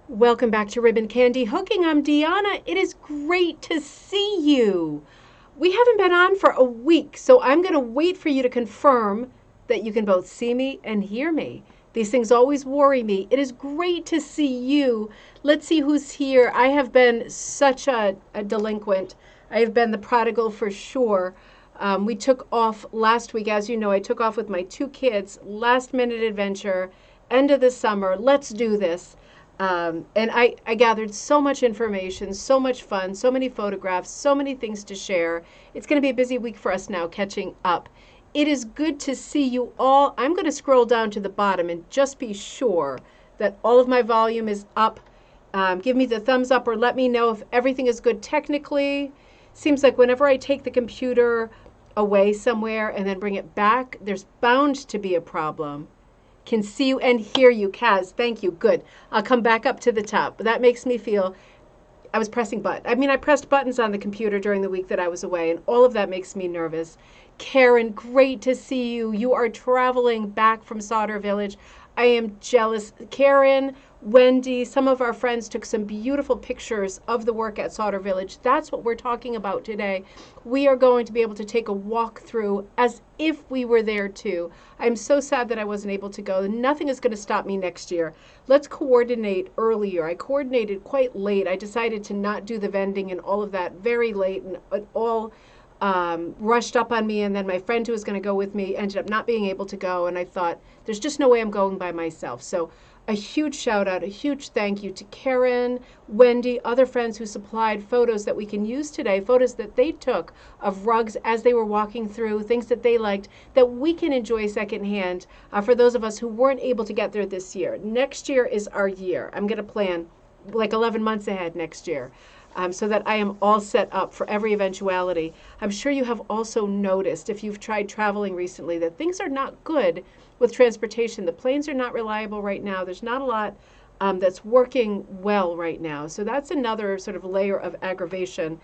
Welcome back to Ribbon Candy Hooking. I'm Deanna. It is great to see you. We haven't been on for a week, so I'm going to wait for you to confirm that you can both see me and hear me. These things always worry me. It is great to see you. Let's see who's here. I have been such a delinquent. I have been the prodigal for sure. We took off last week. As you know, I took off with my two kids, last minute adventure, end of the summer. Let's do this. And I gathered so much information, so much fun, so many photographs, so many things to share. It's going to be a busy week for us now catching up. It is good to see you all. I'm going to scroll down to the bottom and just be sure that all of my volume is up. Give me the thumbs up or let me know if everything is good technically. Seems like whenever I take the computer away somewhere and then bring it back, there's bound to be a problem. Can see you and hear you, Kaz. Thank you. Good. I'll come back up to the top. That makes me feel I was pressing I pressed buttons on the computer during the week that I was away, and all of that makes me nervous. Karen, great to see you. You are traveling back from Sauder Village. I am jealous. Karen, Wendy, some of our friends took some beautiful pictures of the work at Sauder Village. That's what we're talking about today. We are going to be able to take a walk through as if we were there too. I'm so sad that I wasn't able to go. Nothing is going to stop me next year. Let's coordinate earlier. I coordinated quite late. I decided to not do the vending and all of that very late, and it all rushed up on me. And then my friend who was going to go with me ended up not being able to go. And I thought, there's just no way I'm going by myself. So a huge shout out, a huge thank you to Karen, Wendy, other friends who supplied photos that we can use today, photos that they took of rugs as they were walking through, things that they liked that we can enjoy secondhand for those of us who weren't able to get there this year. Next year is our year. I'm going to plan like 11 months ahead next year. So that I am all set up for every eventuality. I'm sure you have also noticed, if you've tried traveling recently, that things are not good with transportation. The planes are not reliable right now. There's not a lot that's working well right now. So that's another sort of layer of aggravation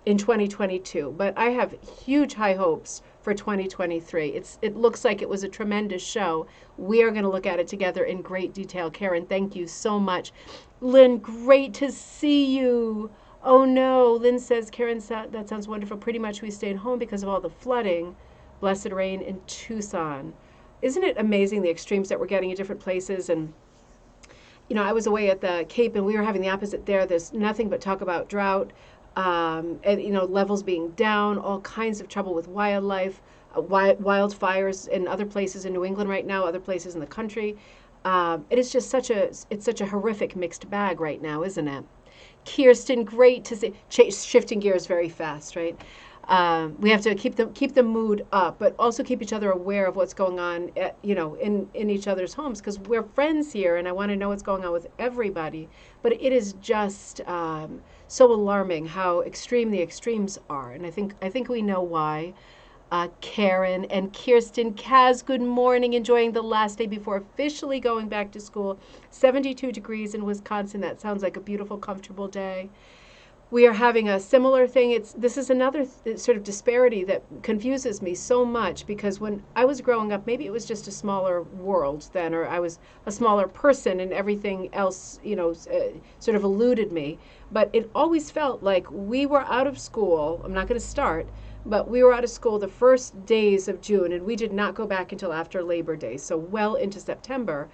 in 2022. But I have huge high hopes for 2023. It looks like it was a tremendous show. We are going to look at it together in great detail. Karen, thank you so much. Lynn, great to see you. Oh no, Lynn says, Karen, that sounds wonderful. Pretty much we stayed home because of all the flooding, blessed rain in Tucson. Isn't it amazing the extremes that we're getting in different places? And, you know, I was away at the Cape and we were having the opposite there. There's nothing but talk about drought, and, you know, levels being down, all kinds of trouble with wildlife, wildfires in other places in New England right now, other places in the country. It is just it's such a horrific mixed bag right now, isn't it? Kirsten, great to see. Shifting gears very fast, right? We have to keep the mood up, but also keep each other aware of what's going on, in each other's homes, because we're friends here, and I want to know what's going on with everybody. But it is just so alarming how extreme the extremes are, and I think we know why. Karen and Kirsten, Kaz, good morning. Enjoying the last day before officially going back to school. 72 degrees in Wisconsin. That sounds like a beautiful, comfortable day. We are having a similar thing. This is another sort of disparity that confuses me so much, because when I was growing up, maybe it was just a smaller world then, or I was a smaller person and everything else, sort of eluded me. But it always felt like we were out of school. I'm not going to start. But we were out of school the first days of June, and we did not go back until after Labor Day, so well into September.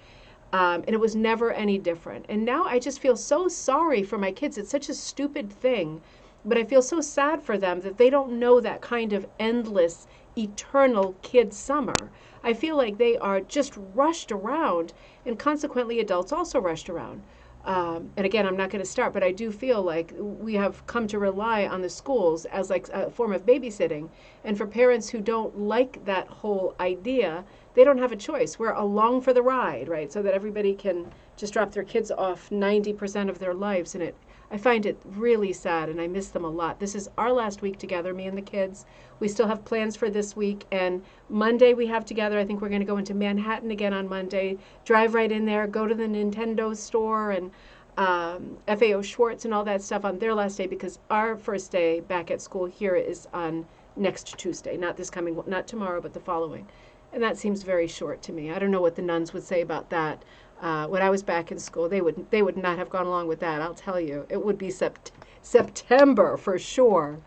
And it was never any different. And now I just feel so sorry for my kids. It's such a stupid thing, but I feel so sad for them that they don't know that kind of endless, eternal kid summer. I feel like they are just rushed around, and consequently adults also rushed around. And again, I'm not going to start, but I do feel like we have come to rely on the schools as like a form of babysitting. And for parents who don't like that whole idea, they don't have a choice. We're along for the ride, right? So that everybody can just drop their kids off 90% of their lives. And I find it really sad, and I miss them a lot. This is our last week together, me and the kids. We still have plans for this week, and Monday we have together. I think we're going to go into Manhattan again on Monday, drive right in there, go to the Nintendo store and FAO Schwartz and all that stuff on their last day, because our first day back at school here is on next Tuesday, not tomorrow, but the following. And that seems very short to me. I don't know what the nuns would say about that. When I was back in school, they would not have gone along with that. I'll tell you, it would be September for sure.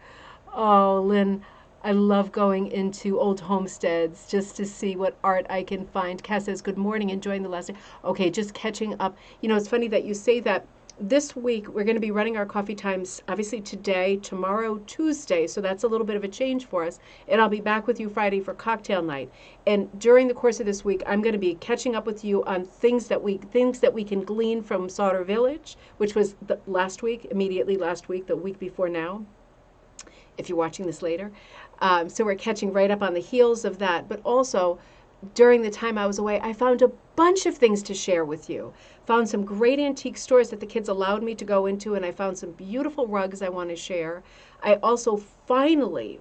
Oh, Lynn, I love going into old homesteads just to see what art I can find. Cass says, "Good morning, enjoying the last day." Okay, just catching up. You know, it's funny that you say that. This week, we're going to be running our coffee times, obviously today, tomorrow, Tuesday. So that's a little bit of a change for us. And I'll be back with you Friday for cocktail night. And during the course of this week, I'm going to be catching up with you on things that we can glean from Sauder Village, which was last week, immediately last week, the week before now, if you're watching this later. So we're catching right up on the heels of that. But also, during the time I was away, I found a bunch of things to share with you. Found some great antique stores that the kids allowed me to go into, and I found some beautiful rugs I want to share. I also finally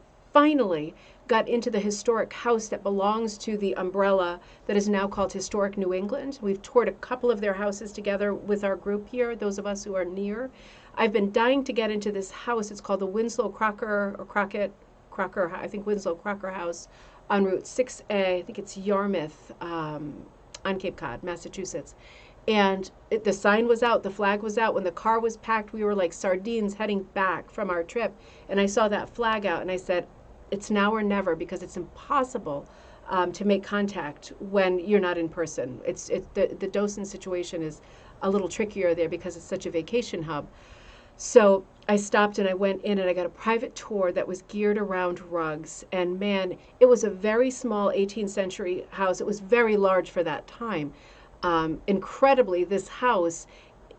got into the historic house that belongs to the umbrella that is now called Historic New England. We've toured a couple of their houses together with our group here, those of us who are near. I've been dying to get into this house. It's called the Winslow Crocker, or Crocker, I think Winslow Crocker House on Route 6A. I think it's Yarmouth, on Cape Cod, Massachusetts. And the sign was out, the flag was out. When the car was packed, we were like sardines heading back from our trip. And I saw that flag out, and I said, it's now or never, because it's impossible to make contact when you're not in person. The Dawson situation is a little trickier there because it's such a vacation hub. So I stopped and I went in and I got a private tour that was geared around rugs. And man, it was a very small 18th century house. It was very large for that time. Incredibly, this house,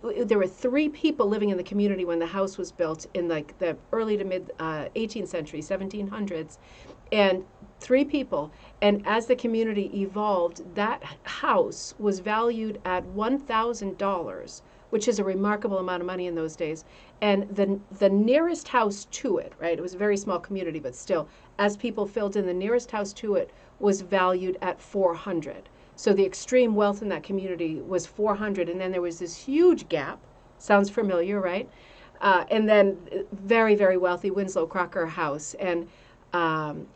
there were 3 people living in the community when the house was built in like the early to mid 18th century, 1700s, and 3 people. And as the community evolved, that house was valued at $1,000, which is a remarkable amount of money in those days. And the nearest house to it, right, it was a very small community, but still, as people filled in, the nearest house to it was valued at 400. So the extreme wealth in that community was 400, and then there was this huge gap. Sounds familiar, right? And then very, very wealthy Winslow Crocker house, and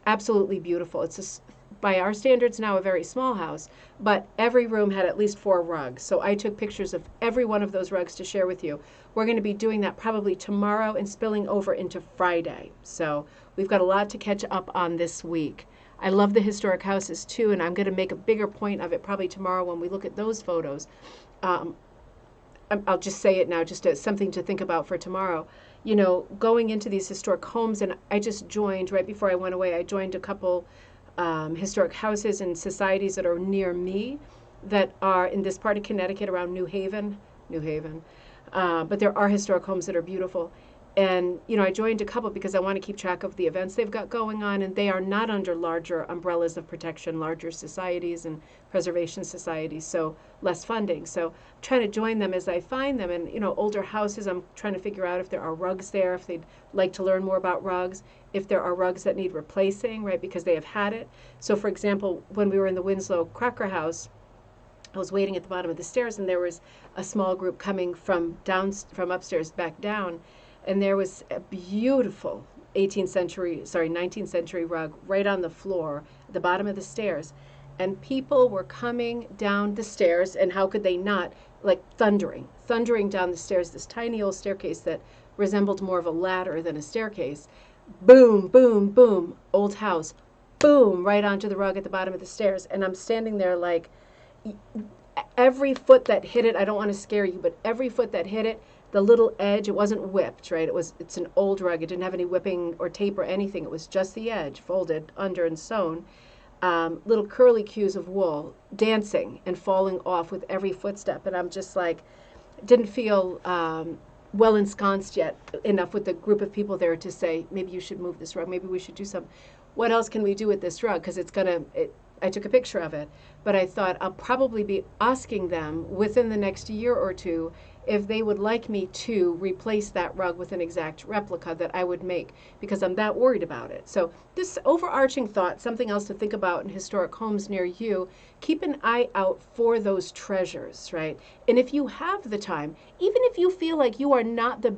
absolutely beautiful. It's by our standards now a very small house, but every room had at least 4 rugs. So I took pictures of every one of those rugs to share with you. We're going to be doing that probably tomorrow and spilling over into Friday. So we've got a lot to catch up on this week. I love the historic houses too, and I'm going to make a bigger point of it probably tomorrow when we look at those photos. I'll just say it now, just as something to think about for tomorrow. You know, going into these historic homes, and I just joined, right before I went away, I joined a couple historic houses and societies that are near me that are in this part of Connecticut around New Haven. But there are historic homes that are beautiful. And, you know, I joined a couple because I want to keep track of the events they've got going on, and they are not under larger umbrellas of protection, larger societies and preservation societies, so less funding. So I'm trying to join them as I find them. And, you know, older houses, I'm trying to figure out if there are rugs there, if they'd like to learn more about rugs, if there are rugs that need replacing, right, because they have had it. So, for example, when we were in the Winslow Crocker house, I was waiting at the bottom of the stairs, and there was a small group coming from upstairs back down. And there was a beautiful 19th century rug right on the floor at the bottom of the stairs. And people were coming down the stairs, and how could they not, like thundering down the stairs, this tiny old staircase that resembled more of a ladder than a staircase. Boom, boom, boom, old house, boom, right onto the rug at the bottom of the stairs. And I'm standing there like, every foot that hit it, I don't want to scare you, but every foot that hit it, the little edge, it wasn't whipped, right? It's an old rug. It didn't have any whipping or tape or anything. It was just the edge, folded under and sewn. Little curly cues of wool dancing and falling off with every footstep. And I'm just like, didn't feel well ensconced yet enough with the group of people there to say, maybe you should move this rug. Maybe we should do something. What else can we do with this rug? Because I took a picture of it, but I thought I'll probably be asking them within the next year or two if they would like me to replace that rug with an exact replica that I would make, because I'm that worried about it. So this overarching thought, something else to think about in historic homes near you, keep an eye out for those treasures, right? And if you have the time, even if you feel like you are not the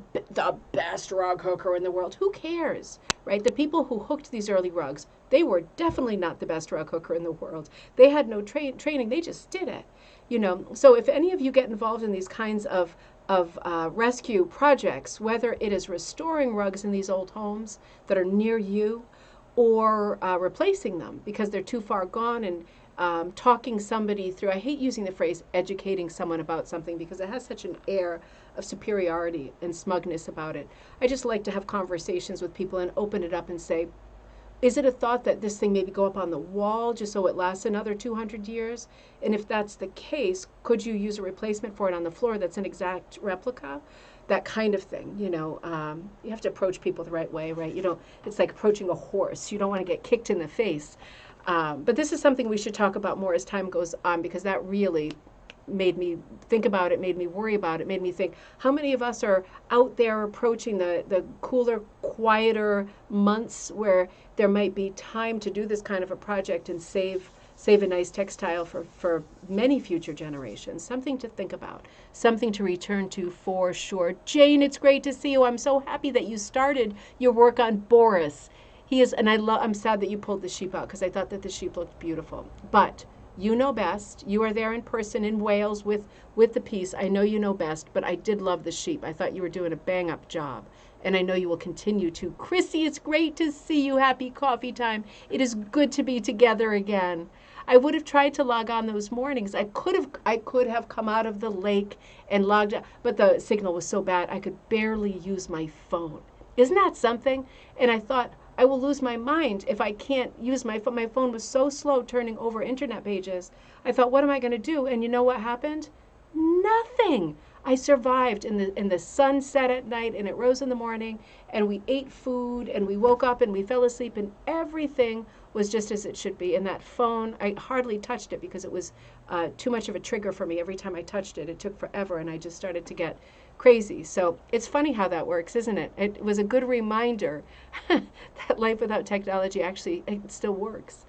best rug hooker in the world, who cares, right? The people who hooked these early rugs, they were definitely not the best rug hooker in the world. They had no training, they just did it. You know, so if any of you get involved in these kinds of rescue projects, whether it is restoring rugs in these old homes that are near you, or replacing them because they're too far gone, and talking somebody through. I hate using the phrase educating someone about something because it has such an air of superiority and smugness about it. I just like to have conversations with people and open it up and say, is it a thought that this thing maybe go up on the wall just so it lasts another 200 years? And if that's the case, could you use a replacement for it on the floor that's an exact replica? That kind of thing, you know. You have to approach people the right way, right? You don't, it's like approaching a horse. You don't want to get kicked in the face. But this is something we should talk about more as time goes on, because that really made me think about it, made me worry about it, made me think, how many of us are out there approaching the cooler, quieter months where there might be time to do this kind of a project and save a nice textile for many future generations. Something to think about, something to return to for sure. Jane, it's great to see you. I'm so happy that you started your work on Boris. He is, and I'm sad that you pulled the sheep out because I thought that the sheep looked beautiful. But you know best. You are there in person in Wales with the piece. I know you know best, but I did love the sheep. I thought you were doing a bang-up job, and I know you will continue to. Chrissy, it's great to see you. Happy coffee time. It is good to be together again. I would have tried to log on those mornings. I could have come out of the lake and logged on, but the signal was so bad I could barely use my phone. Isn't that something? And I thought, I will lose my mind if I can't use my phone. My phone was so slow turning over internet pages. I thought, what am I going to do? And you know what happened? Nothing. I survived, and the sun set at night, and it rose in the morning, and we ate food, and we woke up, and we fell asleep, and everything was just as it should be. And that phone, I hardly touched it because it was too much of a trigger for me. Every time I touched it, it took forever, and I just started to get crazy. So it's funny how that works, isn't it? It was a good reminder that life without technology actually it still works.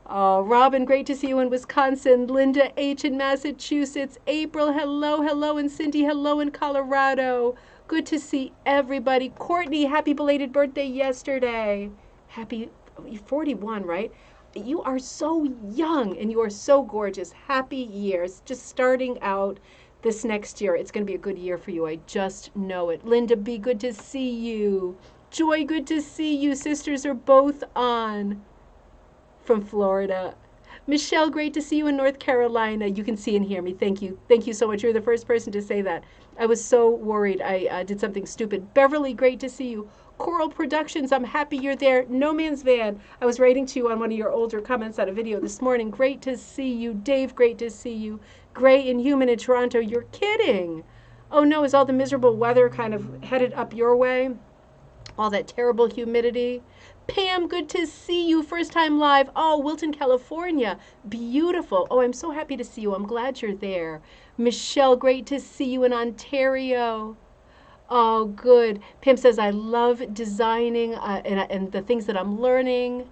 Robin, great to see you in Wisconsin. Linda H. in Massachusetts. April, hello, hello. And Cindy, hello in Colorado. Good to see everybody. Courtney, happy belated birthday yesterday. Happy 41, right? You are so young and you are so gorgeous. Happy years. Just starting out this next year. It's going to be a good year for you. I just know it. Linda B., good to see you. Joy, good to see you. Sisters are both on from Florida. Michelle, great to see you in North Carolina. You can see and hear me. Thank you. Thank you so much. You're the first person to say that. I was so worried I did something stupid. Beverly, great to see you. Coral Productions, I'm happy you're there. No Man's Van, I was writing to you on one of your older comments on a video this morning. Great to see you. Dave, great to see you. Gray and Human in Toronto, you're kidding. Oh no, is all the miserable weather kind of headed up your way? All that terrible humidity? Pam, good to see you. First time live. Oh, Wilton, California. Beautiful. Oh, I'm so happy to see you. I'm glad you're there. Michelle, great to see you in Ontario. Oh, good. Pam says, I love designing and the things that I'm learning.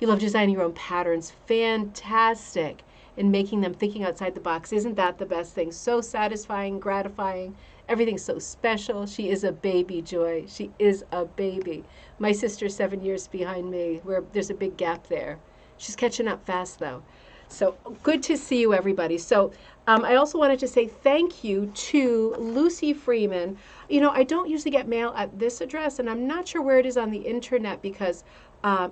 You love designing your own patterns. Fantastic. And making them thinking outside the box. Isn't that the best thing? So satisfying, gratifying. Everything's so special. She is a baby, Joy. She is a baby. My sister's 7 years behind me, where there's a big gap there. She's catching up fast, though. So good to see you, everybody. So I also wanted to say thank you to Lucy Freeman. You know, I don't usually get mail at this address, and I'm not sure where it is on the internet because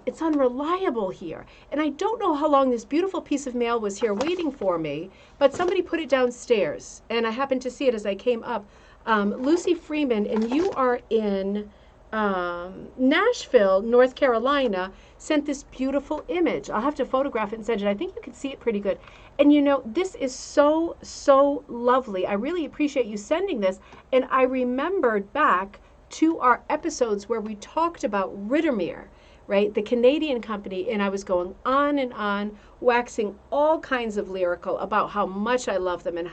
it's unreliable here. And I don't know how long this beautiful piece of mail was here waiting for me, but somebody put it downstairs, and I happened to see it as I came up. Lucy Freeman, and you are in Nashville, North Carolina, sent this beautiful image. I'll have to photograph it and send it. I think you can see it pretty good. And you know, this is so, so lovely. I really appreciate you sending this. And I remembered back to our episodes where we talked about Rittermere, right? The Canadian company, and I was going on and on, waxing all kinds of lyrical about how much I love them and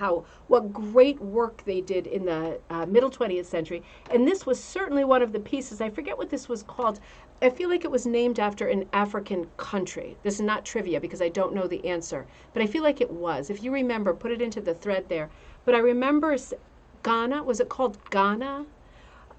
what great work they did in the middle 20th century. And this was certainly one of the pieces. I forget what this was called. I feel like it was named after an African country. This is not trivia because I don't know the answer, but I feel like it was. If you remember, put it into the thread there. But I remember Ghana, was it called Ghana?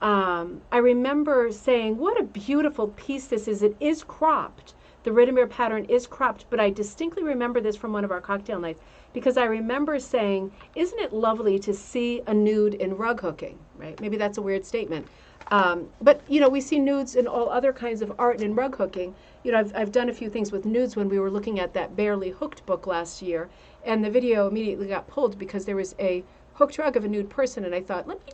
I remember saying, what a beautiful piece this is. It is cropped, The Riddermere pattern is cropped, but I distinctly remember this from one of our cocktail nights because I remember saying, isn't it lovely to see a nude in rug hooking, right? Maybe that's a weird statement. But, you know, we see nudes in all other kinds of art and in rug hooking. You know, I've done a few things with nudes when we were looking at that Barely Hooked book last year, and the video immediately got pulled because there was a hooked rug of a nude person, and I thought, let me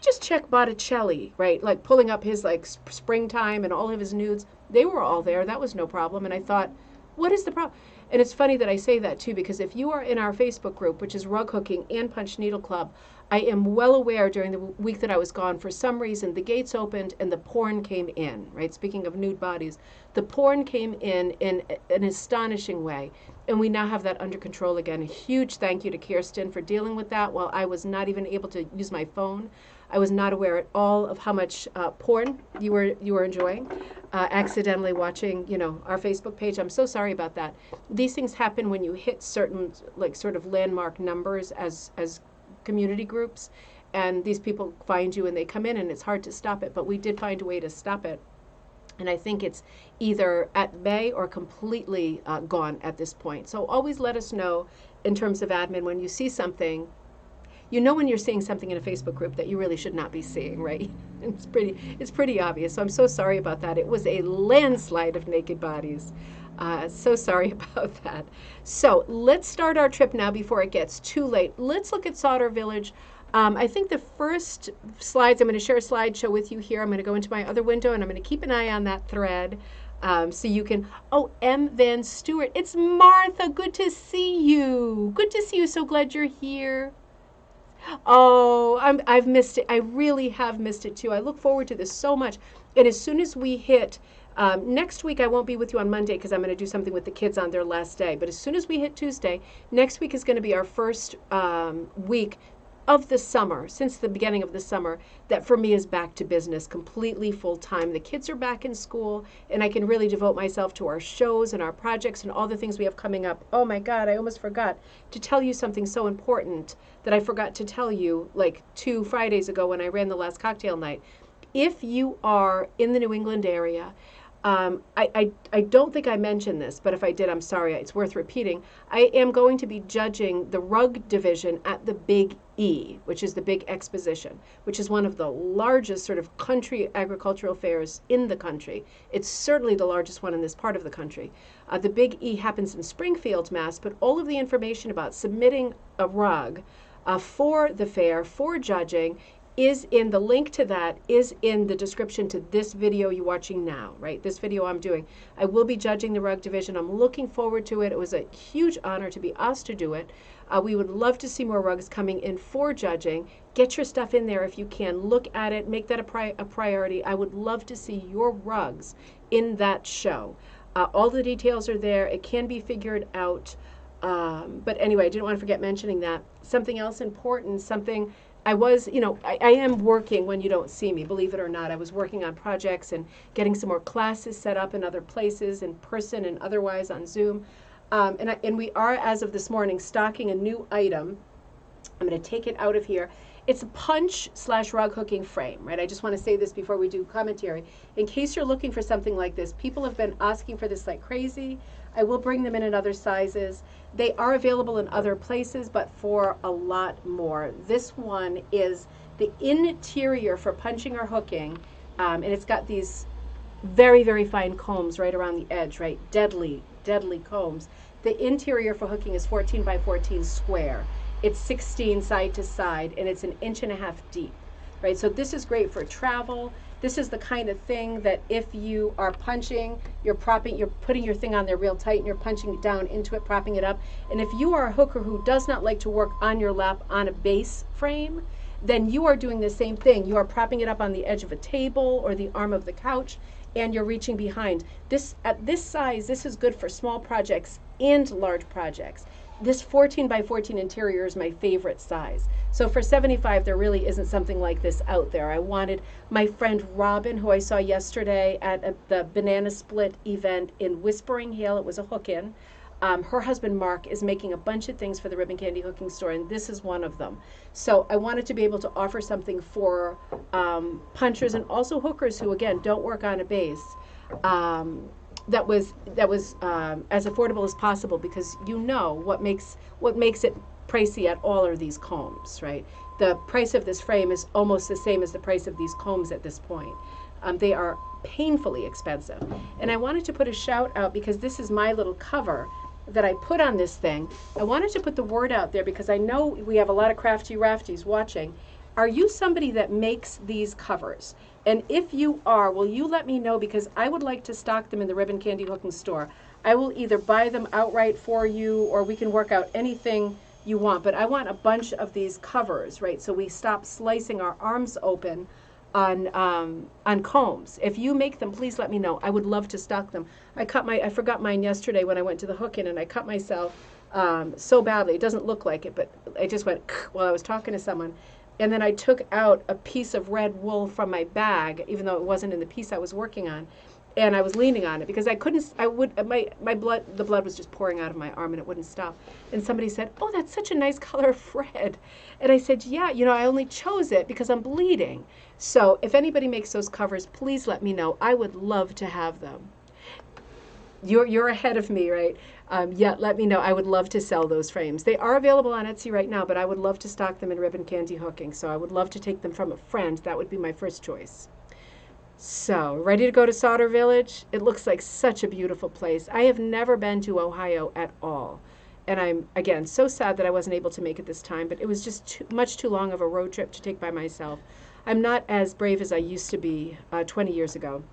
just check Botticelli, right? Like pulling up his like springtime and all of his nudes. They were all there. That was no problem. And I thought, what is the problem? And it's funny that I say that too, because if you are in our Facebook group, which is Rug Hooking and Punch Needle Club, I am well aware during the week that I was gone, for some reason, the gates opened and the porn came in, right? Speaking of nude bodies, the porn came in an astonishing way. And we now have that under control again. A huge thank you to Kirsten for dealing with that while I was not even able to use my phone. I was not aware at all of how much porn you were enjoying, accidentally watching, you know, our Facebook page. I'm so sorry about that. These things happen when you hit certain, like, sort of landmark numbers as community groups, and these people find you and they come in, and it's hard to stop it. But we did find a way to stop it. And I think it's either at bay or completely gone at this point. So always let us know in terms of admin when you see something. You know when you're seeing something in a Facebook group that you really should not be seeing, right? It's pretty obvious. So I'm so sorry about that. It was a landslide of naked bodies. So sorry about that. So let's start our trip now before it gets too late. Let's look at Sauder Village. I think the first slides, I'm going to share a slideshow with you here. I'm going to go into my other window and I'm going to keep an eye on that thread so you can, oh, M. Van Stewart. It's Martha. Good to see you. Good to see you. So glad you're here. Oh, I've missed it. I really have missed it too. I look forward to this so much. And as soon as we hit, next week I won't be with you on Monday because I'm going to do something with the kids on their last day. But as soon as we hit Tuesday, next week is going to be our first week of the summer, since the beginning of the summer, that for me is back to business, completely full time. The kids are back in school, and I can really devote myself to our shows and our projects and all the things we have coming up. Oh my God, I almost forgot to tell you something so important that I forgot to tell you like 2 Fridays ago when I ran the last cocktail night. If you are in the New England area, I don't think I mentioned this, but if I did, I'm sorry. It's worth repeating. I am going to be judging the rug division at the Big E, which is the big exposition, which is one of the largest sort of country agricultural fairs in the country. It's certainly the largest one in this part of the country. The Big E happens in Springfield, Mass., but all of the information about submitting a rug for the fair, for judging, is in the link to that is in the description to this video you're watching now, right? This video I'm doing. I will be judging the rug division. I'm looking forward to it. It was a huge honor to be asked to do it. We would love to see more rugs coming in for judging. Get your stuff in there if you can. Look at it. Make that a priority. I would love to see your rugs in that show. All the details are there. It can be figured out. But anyway, I didn't want to forget mentioning that. Something else important, something I was, you know, I am working when you don't see me, believe it or not. I was working on projects and getting some more classes set up in other places, in person and otherwise on Zoom. And we are, as of this morning, stocking a new item. I'm going to take it out of here. It's a punch/rug hooking frame, right? I just want to say this before we do commentary. In case you're looking for something like this, people have been asking for this like crazy. I will bring them in other sizes. They are available in other places, but for a lot more. This one is the interior for punching or hooking, and it's got these very, very fine combs right around the edge, right? Deadly, deadly combs. The interior for hooking is 14 by 14 square. It's 16 side to side, and it's 1.5 inches deep, right? So this is great for travel. This is the kind of thing that if you are punching, you're putting your thing on there real tight and you're punching it down into it, propping it up. And if you are a hooker who does not like to work on your lap on a base frame, then you are doing the same thing. You are propping it up on the edge of a table or the arm of the couch, and you're reaching behind. At this size, this is good for small projects and large projects. This 14 by 14 interior is my favorite size. So for $75, there really isn't something like this out there. I wanted my friend Robin, who I saw yesterday at the Banana Split event in Whispering Hill. It was a hook-in. Her husband Mark is making a bunch of things for the Ribbon Candy Hooking Store, and this is one of them. So I wanted to be able to offer something for punchers and also hookers who, again, don't work on a base. as affordable as possible, because you know what makes it pricey at all are these combs, right? The price of this frame is almost the same as the price of these combs at this point. They are painfully expensive. And I wanted to put a shout out because this is my little cover that I put on this thing. I wanted to put the word out there because I know we have a lot of crafty rafties watching. Are you somebody that makes these covers? And if you are, will you let me know, because I would like to stock them in the Ribbon Candy Hooking store. I will either buy them outright for you, or we can work out anything you want, but I want a bunch of these covers, right? So we stop slicing our arms open on combs. If you make them, please let me know. I would love to stock them. I forgot mine yesterday when I went to the hook-in, and I cut myself so badly. It doesn't look like it, but I just went while I was talking to someone. And then I took out a piece of red wool from my bag, even though it wasn't in the piece I was working on. And I was leaning on it because the blood was just pouring out of my arm and it wouldn't stop. And somebody said, "Oh, that's such a nice color of red." And I said, "Yeah, I only chose it because I'm bleeding." So if anybody makes those covers, please let me know. I would love to have them. You're ahead of me, right? Yeah, let me know. I would love to sell those frames. They are available on Etsy right now, but I would love to stock them in Ribbon Candy Hooking. So I would love to take them from a friend. That would be my first choice. So, ready to go to Sauder Village? It looks like such a beautiful place. I have never been to Ohio at all. And I'm, again, so sad that I wasn't able to make it this time, but it was just much too long of a road trip to take by myself. I'm not as brave as I used to be 20 years ago.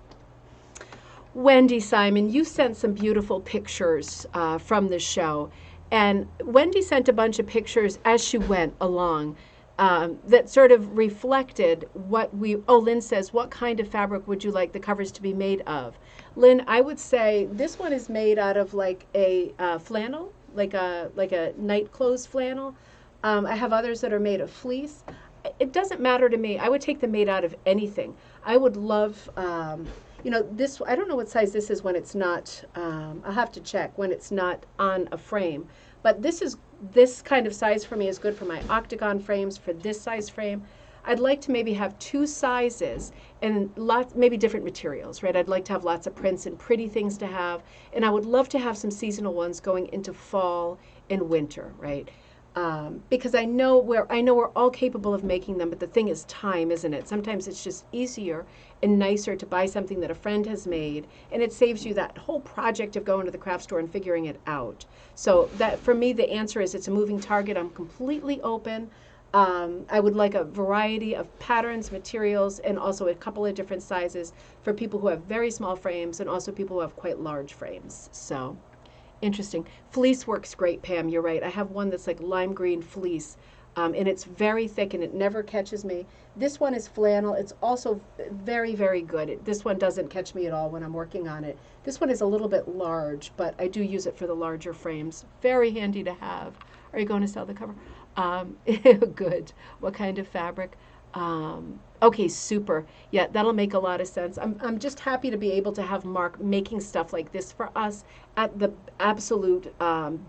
Wendy Simon, you sent some beautiful pictures from the show. And Wendy sent a bunch of pictures as she went along. That sort of reflected what Lynn says, what kind of fabric would you like the covers to be made of? Lynn, I would say this one is made out of like a flannel, like a night clothes flannel. I have others that are made of fleece. It doesn't matter to me. I would take them made out of anything. I would love, this, I don't know what size this is when it's not, I'll have to check, when it's not on a frame. But this kind of size for me is good for my octagon frames, for this size frame. I'd like to maybe have two sizes and maybe different materials, right? I'd like to have lots of prints and pretty things to have. And I would love to have some seasonal ones going into fall and winter, right? Because I know we're all capable of making them, but the thing is time, isn't it? Sometimes it's just easier and nicer to buy something that a friend has made, and it saves you that whole project of going to the craft store and figuring it out. So that, for me, the answer is it's a moving target. I'm completely open. I would like a variety of patterns, materials, and also a couple of different sizes for people who have very small frames and also people who have quite large frames. So interesting. Fleece works great, Pam. You're right. I have one that's like lime green fleece, and it's very thick and it never catches me. This one is flannel. It's also very, very good. This one doesn't catch me at all when I'm working on it. This one is a little bit large, but I do use it for the larger frames. Very handy to have. Are you going to sell the cover? Good. What kind of fabric? Okay, super. Yeah, that'll make a lot of sense. I'm just happy to be able to have Mark making stuff like this for us at the absolute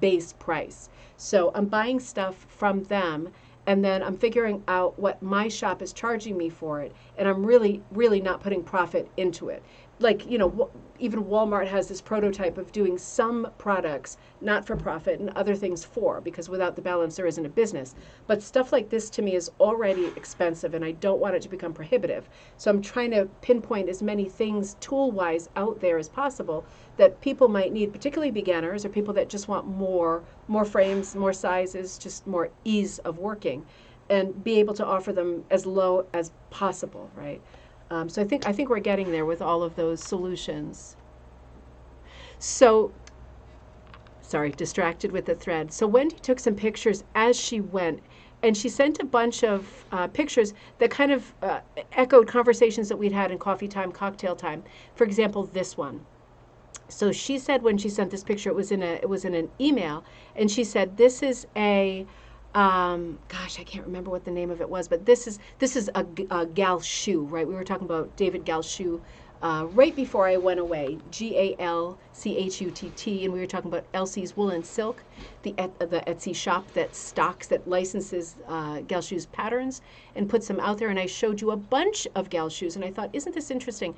base price. So I'm buying stuff from them, and then I'm figuring out what my shop is charging me for it, and I'm really, really not putting profit into it. Like, even Walmart has this prototype of doing some products not for profit and other things for, because without the balance there isn't a business. But stuff like this to me is already expensive, and I don't want it to become prohibitive. So I'm trying to pinpoint as many things tool-wise out there as possible that people might need, particularly beginners or people that just want more frames, more sizes, just more ease of working, and be able to offer them as low as possible, right? So I think we're getting there with all of those solutions. So, sorry, distracted with the thread. So Wendy took some pictures as she went, and she sent a bunch of pictures that kind of echoed conversations that we'd had in coffee time, cocktail time. For example, this one. So she said when she sent this picture, it was in an email, and she said this is a gosh, I can't remember what the name of it was, but this is a gal shoe, right? We were talking about David Galschutt right before I went away, Galchutt, and we were talking about Elsie's Wool and Silk, the Etsy shop that licenses Galschutt's patterns and puts them out there. And I showed you a bunch of Galschutts, and I thought, isn't this interesting?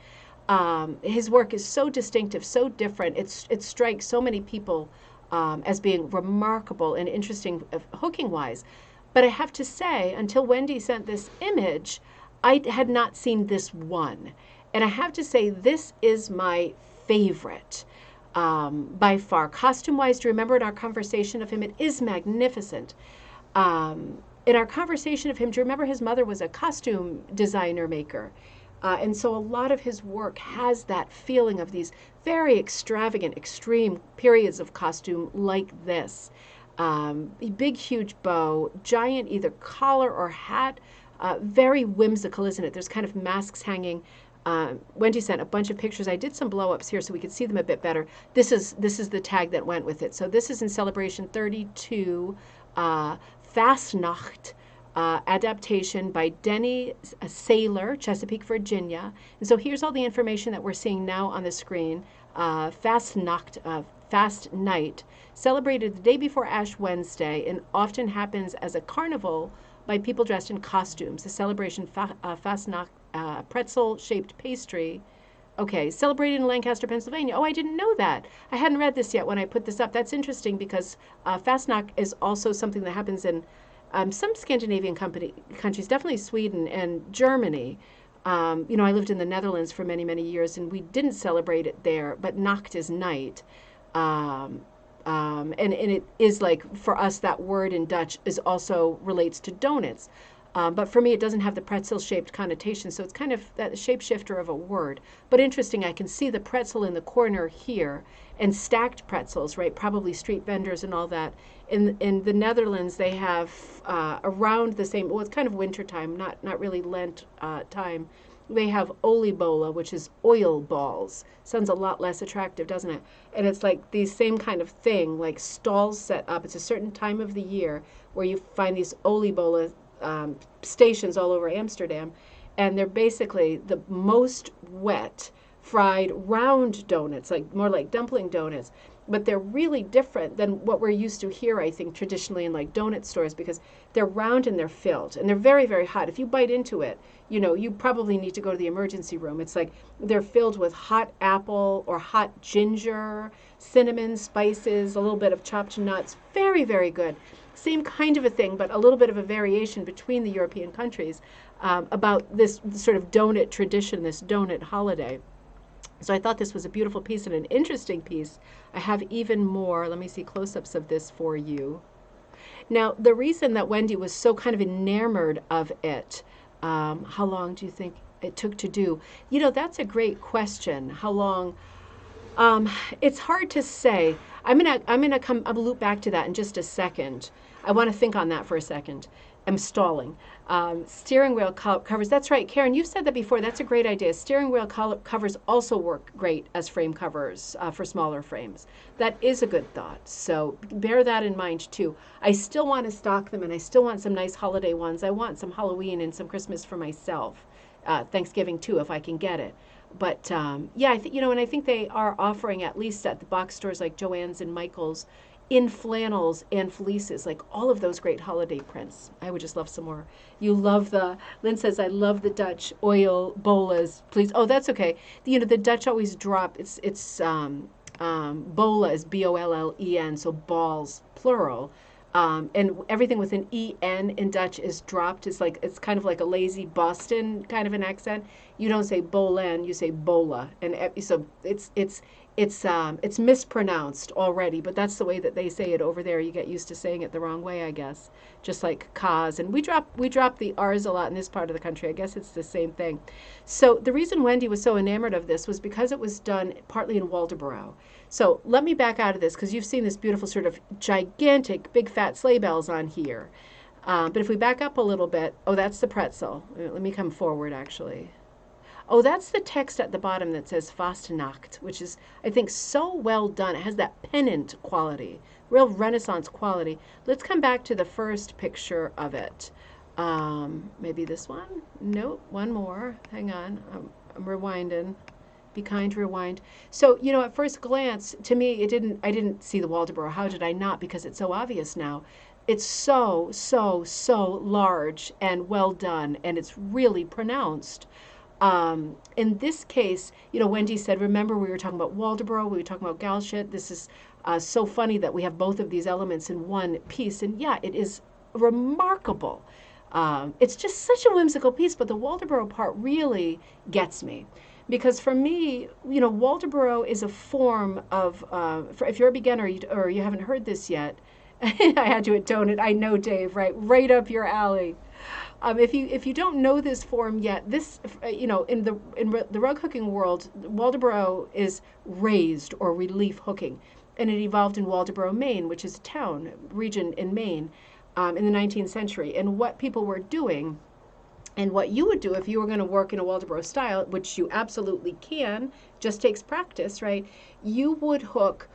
His work is so distinctive, so different. It strikes so many people as being remarkable and interesting hooking wise. But I have to say, until Wendy sent this image, I had not seen this one. And I have to say, this is my favorite by far. Costume wise, do you remember in our conversation of him? It is magnificent. In our conversation of him, do you remember his mother was a costume designer maker? And so a lot of his work has that feeling of these very extravagant, extreme periods of costume like this. Big, huge bow, giant either collar or hat, very whimsical, isn't it? There's kind of masks hanging. Wendy sent a bunch of pictures. I did some blow-ups here so we could see them a bit better. This is the tag that went with it. So this is in Celebration 32, Fastnacht, adaptation by Denny Saylor, Chesapeake, Virginia. And so here's all the information that we're seeing now on the screen. Fastnacht, Fast Night, celebrated the day before Ash Wednesday and often happens as a carnival by people dressed in costumes. The celebration, Fastnacht, pretzel-shaped pastry. Okay, celebrated in Lancaster, Pennsylvania. Oh, I didn't know that. I hadn't read this yet when I put this up. That's interesting because Fastnacht is also something that happens in some Scandinavian countries, definitely Sweden and Germany. I lived in the Netherlands for many, many years, and we didn't celebrate it there, but Nacht is night. And it is like, for us, that word in Dutch is also relates to donuts. But for me, it doesn't have the pretzel-shaped connotation, so it's kind of that shapeshifter of a word. But interesting, I can see the pretzel in the corner here, and stacked pretzels, right? Probably street vendors and all that. In the Netherlands, they have around the same, well, it's kind of winter time, not really Lent time. They have oliebola, which is oil balls. Sounds a lot less attractive, doesn't it? And it's like these same kind of thing, like stalls set up. It's a certain time of the year where you find these oliebola stations all over Amsterdam, and they're basically the most wet fried round donuts, like more like dumpling donuts, but they're really different than what we're used to here, I think, traditionally in like donut stores, because they're round and they're filled and they're very, very hot. If you bite into it, you probably need to go to the emergency room. It's like they're filled with hot apple or hot ginger, cinnamon, spices, a little bit of chopped nuts. Very, very good. Same kind of a thing, but a little bit of a variation between the European countries about this sort of donut tradition, this donut holiday. So I thought this was a beautiful piece and an interesting piece. I have even more, let me see close-ups of this for you. Now, the reason that Wendy was so kind of enamored of it, how long do you think it took to do? That's a great question. How long? It's hard to say. I'm gonna loop back to that in just a second. I want to think on that for a second. I'm stalling. Steering wheel covers. That's right, Karen. You've said that before. That's a great idea. Steering wheel covers also work great as frame covers for smaller frames. That is a good thought. So bear that in mind too. I still want to stock them, and I still want some nice holiday ones. I want some Halloween and some Christmas for myself. Thanksgiving too, if I can get it. But yeah, and I think they are offering, at least at the box stores like Joann's and Michael's, in flannels and fleeces, like all of those great holiday prints. I would just love some more. Lynn says, I love the Dutch oil bolas, please. Oh, that's okay. The Dutch always drop, it's bola is B-O-L-L-E-N, so balls, plural. And everything with an E-N in Dutch is dropped. It's kind of like a lazy Boston kind of an accent. You don't say bolen, you say bola. And so it's mispronounced already, but that's the way that they say it over there. You get used to saying it the wrong way, I guess. Just like cause. And we drop the R's a lot in this part of the country. I guess it's the same thing. So the reason Wendy was so enamored of this was because it was done partly in Waldoboro. So let me back out of this, because you've seen this beautiful sort of gigantic big fat sleigh bells on here. But if we back up a little bit, oh, that's the pretzel. Let me come forward, actually. Oh, that's the text at the bottom that says Fastnacht, which is, I think, so well done. It has that pennant quality, real Renaissance quality. Let's come back to the first picture of it. Maybe this one? Nope, one more. Hang on, I'm rewinding. Be kind, rewind. So, at first glance, to me, I didn't see the Waldoboro. How did I not? Because it's so obvious now. It's so, so, so large and well done, and it's really pronounced. In this case, Wendy said, remember we were talking about Waldoboro, we were talking about Galshit. This is so funny that we have both of these elements in one piece. And yeah, it is remarkable. It's just such a whimsical piece, but the Waldoboro part really gets me. Because for me, Waldoboro is a form of, if you're a beginner or you haven't heard this yet, I had to intone it. I know, Dave, right up your alley. If you don't know this form yet, this in the rug hooking world, Waldoboro is raised or relief hooking, and it evolved in Waldoboro, Maine, which is a region in Maine, in the 19th century. And what people were doing, and what you would do if you were going to work in a Waldoboro style, which you absolutely can, just takes practice, right? You would hook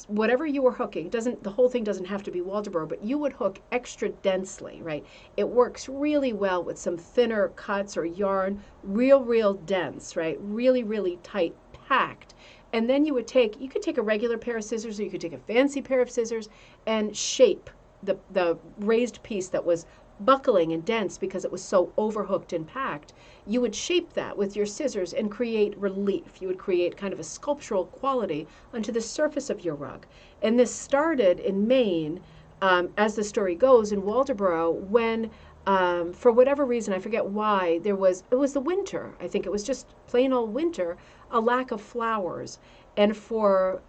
whatever you were hooking. The whole thing doesn't have to be Waldoboro, but you would hook extra densely, right? It works really well with some thinner cuts or yarn, real dense, right? Really tight, packed. And then you could take a regular pair of scissors, or you could take a fancy pair of scissors and shape the raised piece that was buckling and dense because it was so overhooked and packed. You would shape that with your scissors and create relief. You would create kind of a sculptural quality onto the surface of your rug. And this started in Maine, as the story goes, in Waldoboro, when for whatever reason, I forget why, it was the winter. I think it was just plain old winter, a lack of flowers. And for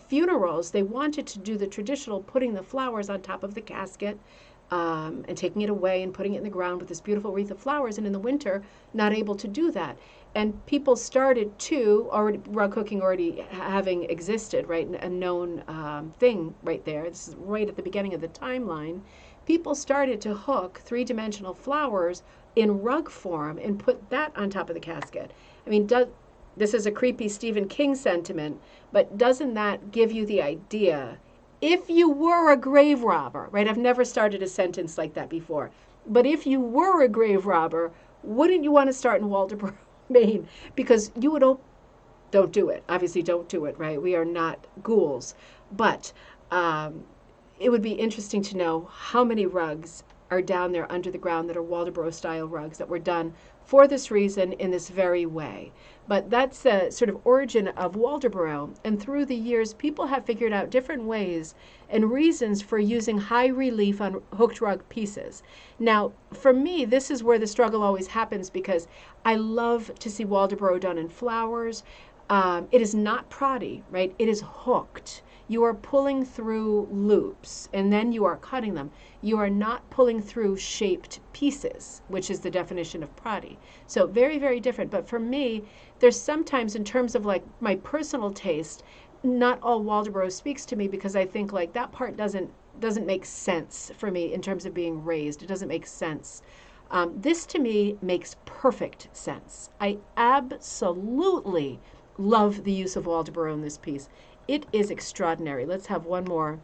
funerals, they wanted to do the traditional putting the flowers on top of the casket, and taking it away and putting it in the ground with this beautiful wreath of flowers, and in the winter, not able to do that. And people started to, rug hooking already having existed, right, a known thing right there. This is right at the beginning of the timeline. People started to hook three-dimensional flowers in rug form and put that on top of the casket. I mean, this is a creepy Stephen King sentiment, but doesn't that give you the idea? If you were a grave robber, right? I've never started a sentence like that before. But if you were a grave robber, wouldn't you want to start in Waldoboro, Maine? Because you would don't do it. Obviously, don't do it, right? We are not ghouls. But it would be interesting to know how many rugs are down there under the ground that are Waldoboro style rugs that were done for this reason in this very way. But that's the sort of origin of Waldoboro. And through the years, people have figured out different ways and reasons for using high relief on hooked rug pieces. Now, for me, this is where the struggle always happens, because I love to see Waldoboro done in flowers. It is not proddy, right? It is hooked. You are pulling through loops, and then you are cutting them. You are not pulling through shaped pieces, which is the definition of proddy. So very different. But for me, there's sometimes, in terms of like my personal taste, not all Waldoboro speaks to me, because I think like that part doesn't make sense for me in terms of being raised. It doesn't make sense. This to me makes perfect sense. I absolutely love the use of Waldoboro in this piece. It is extraordinary. Let's have one more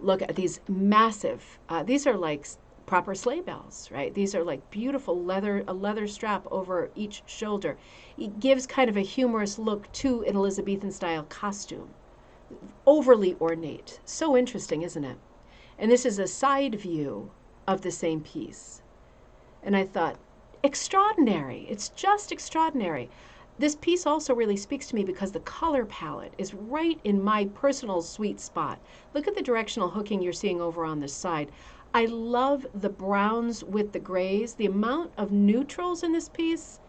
look at these massive, these are like proper sleigh bells, right? These are like beautiful a leather strap over each shoulder. It gives kind of a humorous look to an Elizabethan style costume. Overly ornate. So interesting, isn't it? And this is a side view of the same piece. And I thought, extraordinary. It's just extraordinary. This piece also really speaks to me because the color palette is right in my personal sweet spot. Look at the directional hooking you're seeing over on this side. I love the browns with the grays. The amount of neutrals in this piece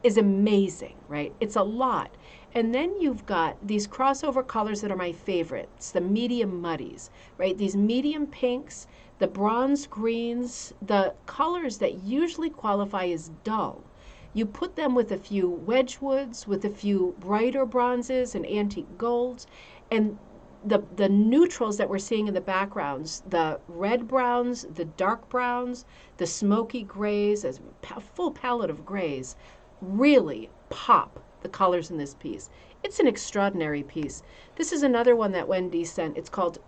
is amazing, right? It's a lot. And then you've got these crossover colors that are my favorites, the medium muddies, right? These medium pinks, the bronze greens, the colors that usually qualify as dull. You put them with a few Wedgwoods, with a few brighter bronzes and antique golds, and the neutrals that we're seeing in the backgrounds, the red browns, the dark browns, the smoky grays, a full palette of grays, really pop the colors in this piece. It's an extraordinary piece. This is another one that Wendy sent. It's called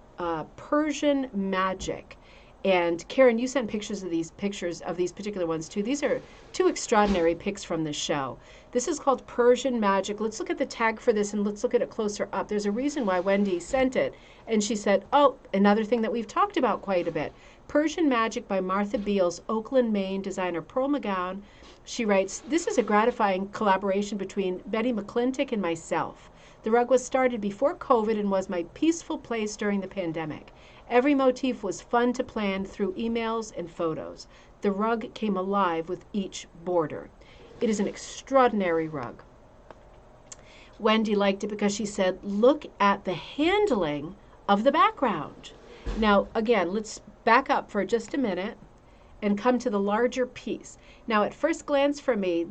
Persian Magic. And Karen, you sent pictures of these particular ones too. These are two extraordinary pics from the show. This is called Persian Magic. Let's look at the tag for this and let's look at it closer up. There's a reason why Wendy sent it. And she said, oh, another thing that we've talked about quite a bit. Persian Magic by Martha Beals, Oakland, Maine, designer Pearl McGowan. She writes, this is a gratifying collaboration between Betty McClintock and myself. The rug was started before COVID and was my peaceful place during the pandemic. Every motif was fun to plan through emails and photos. The rug came alive with each border. It is an extraordinary rug. Wendy liked it because she said, look at the handling of the background. Now, again, let's back up for just a minute and come to the larger piece. Now, at first glance for me,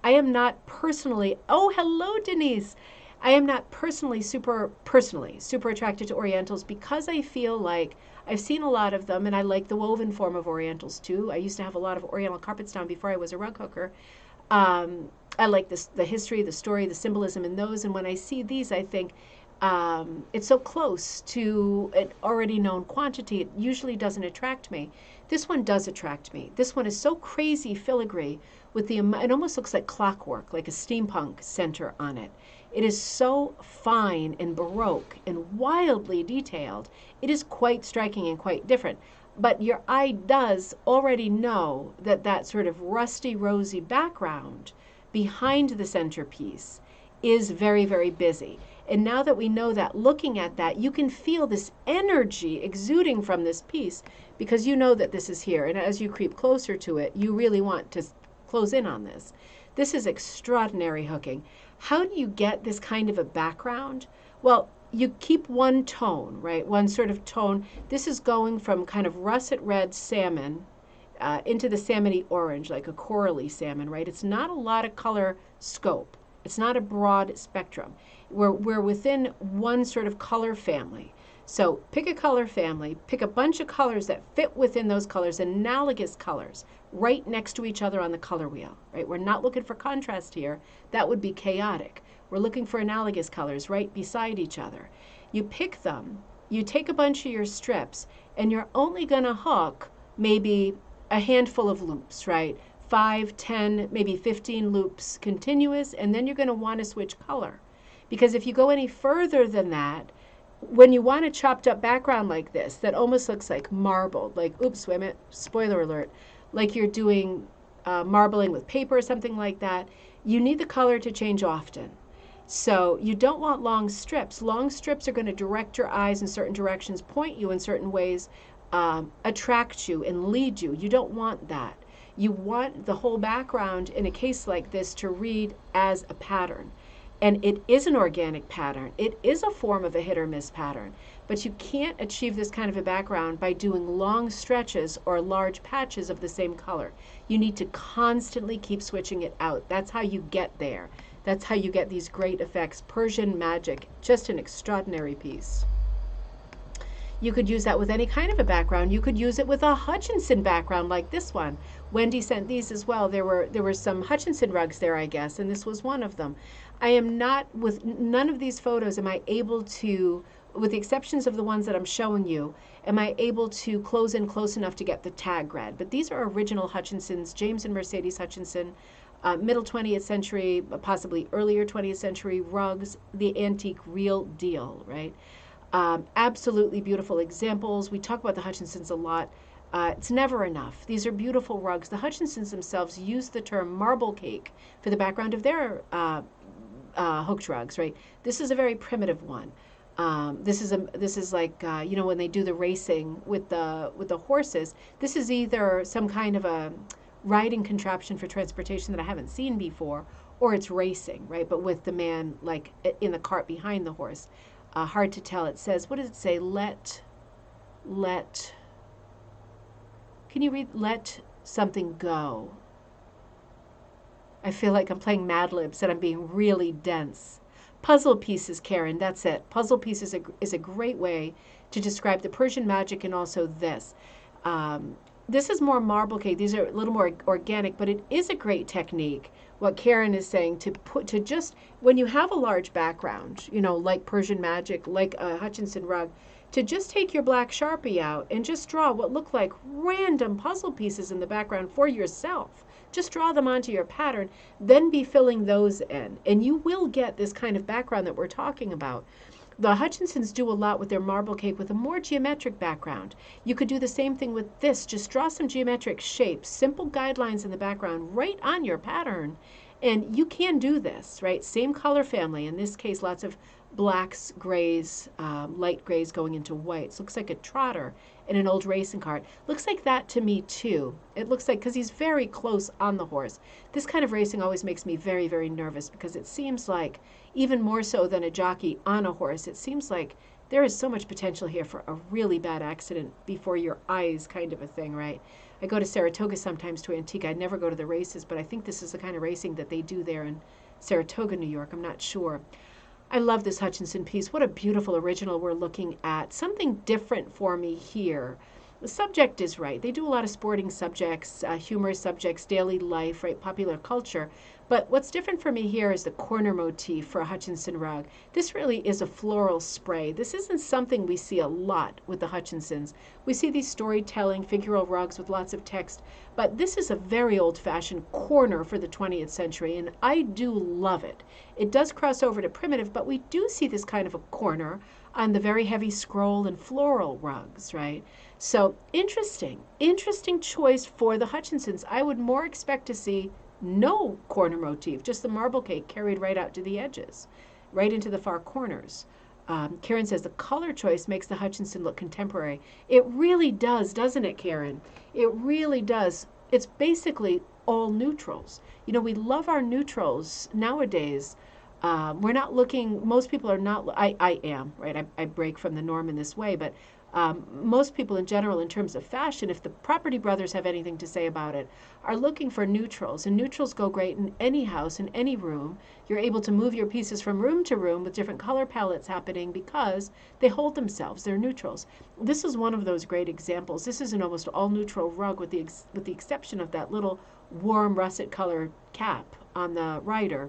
I am not personally, oh, hello, Denise. I am not personally super attracted to Orientals because I feel like I've seen a lot of them and I like the woven form of Orientals too. I used to have a lot of Oriental carpets down before I was a rug hooker. I like the history, the story, the symbolism in those. And when I see these, I think it's so close to an already known quantity. It usually doesn't attract me. This one does attract me. This one is so crazy filigree with it almost looks like clockwork, like a steampunk center on it. It is so fine and baroque and wildly detailed. It is quite striking and quite different. But your eye does already know that sort of rusty, rosy background behind the centerpiece is very, very busy. And now that we know that, looking at that, you can feel this energy exuding from this piece because you know that this is here. And as you creep closer to it, you really want to close in on this. This is extraordinary hooking. How do you get this kind of a background? Well, you keep one tone, right? One sort of tone. This is going from kind of russet red salmon into the salmony orange, like a corally salmon, right? It's not a lot of color scope. It's not a broad spectrum. We're within one sort of color family. So pick a color family, pick a bunch of colors that fit within those colors, analogous colors, right next to each other on the color wheel, right? We're not looking for contrast here. That would be chaotic. We're looking for analogous colors right beside each other. You pick them, you take a bunch of your strips, and you're only going to hook maybe a handful of loops, right? 5, 10, maybe 15 loops continuous, and then you're going to want to switch color. Because if you go any further than that, when you want a chopped up background like this, that almost looks like marbled, like, oops, wait a minute, spoiler alert, like you're doing marbling with paper or something like that, you need the color to change often. So you don't want long strips. Long strips are going to direct your eyes in certain directions, point you in certain ways, attract you and lead you. You don't want that. You want the whole background in a case like this to read as a pattern. And it is an organic pattern. It is a form of a hit or miss pattern. But you can't achieve this kind of a background by doing long stretches or large patches of the same color. You need to constantly keep switching it out. That's how you get there. That's how you get these great effects. Persian Magic, just an extraordinary piece. You could use that with any kind of a background. You could use it with a Hutchinson background like this one. Wendy sent these as well. There were some Hutchinson rugs there, I guess, and this was one of them. I am not, with none of these photos am I able to, with the exceptions of the ones that I'm showing you, am I able to close in close enough to get the tag read. But these are original Hutchinsons, James and Mercedes Hutchinson, middle 20th century, possibly earlier 20th century rugs, the antique real deal, right? Absolutely beautiful examples. We talk about the Hutchinsons a lot. It's never enough. These are beautiful rugs. The Hutchinsons themselves use the term marble cake for the background of their hooked rugs, right? This is a very primitive one. This is like you know, when they do the racing with the horses. This is either some kind of a riding contraption for transportation that I haven't seen before, or it's racing, right? But with the man like in the cart behind the horse. Hard to tell. It says, what does it say? Can you read? Let something go. I feel like I'm playing Mad Libs and I'm being really dense. Puzzle pieces, Karen, that's it. Puzzle pieces is a great way to describe the Persian Magic and also this. This is more marble cake. These are a little more organic, but it is a great technique. What Karen is saying, to just, when you have a large background, you know, like Persian Magic, like a Hutchinson rug, to just take your black Sharpie out and just draw what look like random puzzle pieces in the background for yourself. Just draw them onto your pattern, then be filling those in. And you will get this kind of background that we're talking about. The Hutchinsons do a lot with their marble cake with a more geometric background. You could do the same thing with this. Just draw some geometric shapes, simple guidelines in the background right on your pattern. And you can do this, right? Same color family. In this case, lots of blacks, grays, light grays going into whites. Looks like a trotter in an old racing cart. Looks like that to me too. It looks like, because he's very close on the horse. This kind of racing always makes me very, very nervous, because it seems like, even more so than a jockey on a horse, it seems like there is so much potential here for a really bad accident before your eyes kind of a thing, right? I go to Saratoga sometimes to Antigua. I never go to the races, but I think this is the kind of racing that they do there in Saratoga, New York. I'm not sure. I love this Hutchinson piece. What a beautiful original we're looking at. Something different for me here. The subject is right. They do a lot of sporting subjects, humorous subjects, daily life, right, popular culture. But what's different for me here is the corner motif for a Hutchinson rug. This really is a floral spray. This isn't something we see a lot with the Hutchinsons. We see these storytelling figural rugs with lots of text, but this is a very old-fashioned corner for the 20th century, and I do love it. It does cross over to primitive, but we do see this kind of a corner on the very heavy scroll and floral rugs, right? So interesting choice for the Hutchinsons. I would more expect to see no corner motif, just the marble cake carried right out to the edges, right into the far corners. Karen says the color choice makes the Hutchinson look contemporary. It really does, doesn't it, Karen? It really does. It's basically all neutrals. You know, we love our neutrals nowadays. We're not looking, most people are not, I am, right? I break from the norm in this way, but most people in general, in terms of fashion, if the Property Brothers have anything to say about it, are looking for neutrals. And neutrals go great in any house, in any room. You're able to move your pieces from room to room with different color palettes happening because they hold themselves. They're neutrals. This is one of those great examples. This is an almost all neutral rug with the exception of that little warm russet color cap on the rider.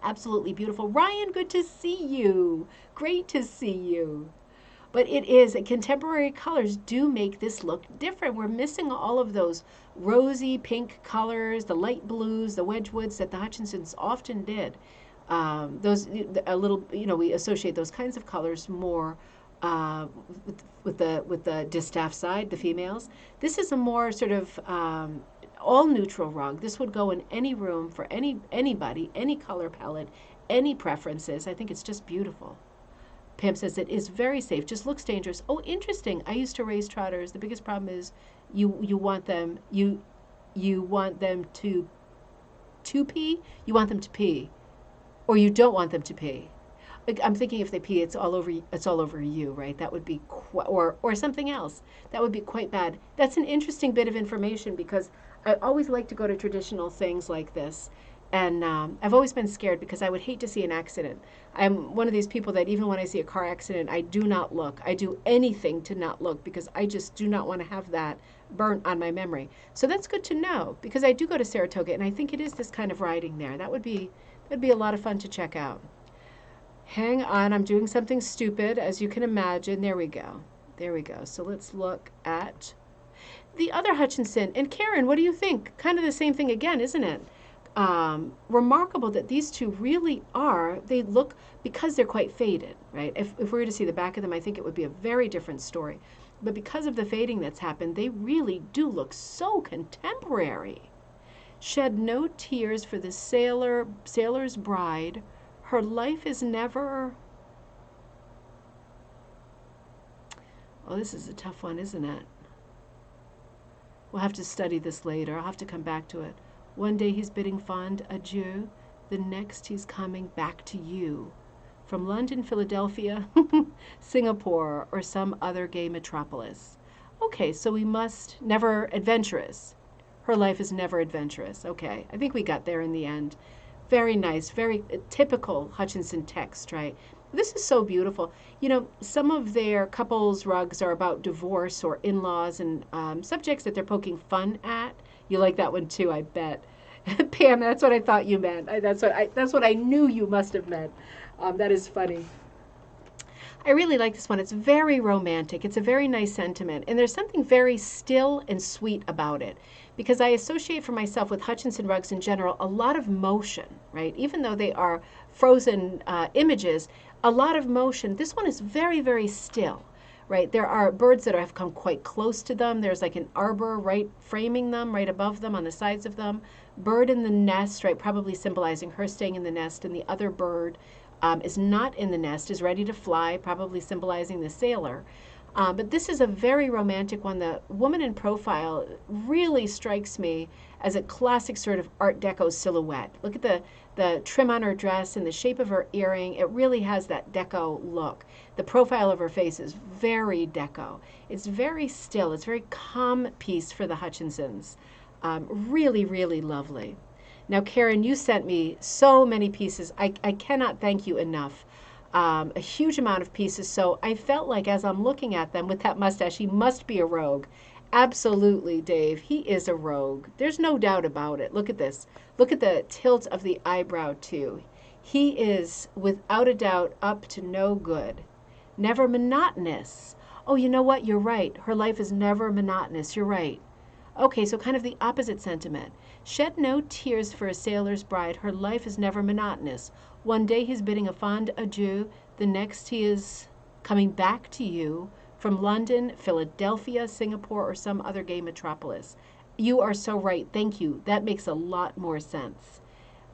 Absolutely beautiful. Ryan, good to see you. Great to see you. But it is, contemporary colors do make this look different. We're missing all of those rosy pink colors, the light blues, the Wedgwoods that the Hutchinsons often did. Those, a little, you know, we associate those kinds of colors more with the distaff side, the females. This is a more sort of all neutral rug. This would go in any room for anybody, any color palette, any preferences. I think it's just beautiful. Pam says it is very safe, just looks dangerous. Oh, interesting. I used to raise trotters. The biggest problem is you want them to pee. You want them to pee, or you don't want them to pee. I'm thinking if they pee, it's all over you, right? That would be or something else. That would be quite bad. That's an interesting bit of information, because I always like to go to traditional things like this. And I've always been scared because I would hate to see an accident. I'm one of these people that even when I see a car accident, I do not look. I do anything to not look, because I just do not want to have that burnt on my memory. So that's good to know, because I do go to Saratoga, and I think it is this kind of riding there. That'd be a lot of fun to check out. Hang on, I'm doing something stupid, as you can imagine. There we go. There we go. So let's look at the other Hutchinson. And Karen, what do you think? Kind of the same thing again, isn't it? Remarkable that these two really are, they look, because they're quite faded, right? If we were to see the back of them, I think it would be a very different story. But because of the fading that's happened, they really do look so contemporary. Shed no tears for the sailor's bride. Her life is never... Oh, this is a tough one, isn't it? We'll have to study this later. I'll have to come back to it. One day he's bidding fond adieu, the next he's coming back to you. From London, Philadelphia, Singapore, or some other gay metropolis. Okay, so we must, never adventurous. Her life is never adventurous. Okay, I think we got there in the end. Very nice, very typical Hutchinson text, right? This is so beautiful. You know, some of their couples rugs are about divorce or in-laws and subjects that they're poking fun at. You like that one too, I bet. Pam, that's what I thought you meant. That's what I knew you must have meant. That is funny. I really like this one. It's very romantic. It's a very nice sentiment. And there's something very still and sweet about it, because I associate for myself with Hutchinson rugs in general a lot of motion, right? Even though they are frozen images, a lot of motion. This one is very, very still, right? There are birds that have come quite close to them. There's like an arbor right framing them, right above them, on the sides of them. Bird in the nest, right, probably symbolizing her staying in the nest, and the other bird is not in the nest, is ready to fly, probably symbolizing the sailor. But this is a very romantic one. The woman in profile really strikes me as a classic sort of Art Deco silhouette. Look at the trim on her dress and the shape of her earring. It really has that deco look. The profile of her face is very deco. It's very still. It's a very calm piece for the Hutchinsons. Really, really lovely. Now, Karen, you sent me so many pieces. I cannot thank you enough. A huge amount of pieces. So I felt like as I'm looking at them with that mustache, he must be a rogue. Absolutely, Dave. He is a rogue. There's no doubt about it. Look at this. Look at the tilt of the eyebrow, too. He is, without a doubt, up to no good. Never monotonous. Oh, you know what? You're right. Her life is never monotonous. You're right. Okay, so kind of the opposite sentiment. Shed no tears for a sailor's bride. Her life is never monotonous. One day he's bidding a fond adieu. The next he is coming back to you from London, Philadelphia, Singapore, or some other gay metropolis. You are so right. Thank you. That makes a lot more sense.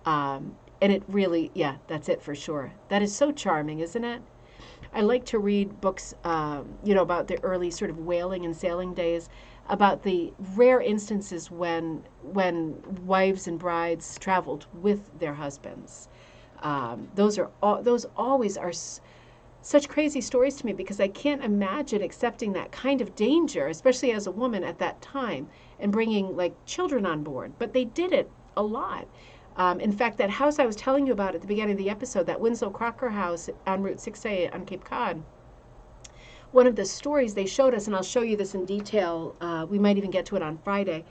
And it really, yeah, that's it for sure. That is so charming, isn't it? I like to read books, about the early sort of whaling and sailing days, about the rare instances when wives and brides traveled with their husbands. Those always are such crazy stories to me, because I can't imagine accepting that kind of danger, especially as a woman at that time, and bringing like children on board. But they did it a lot. In fact, that house I was telling you about at the beginning of the episode, that Winslow Crocker house on Route 6A on Cape Cod, one of the stories they showed us, and I'll show you this in detail, we might even get to it on Friday,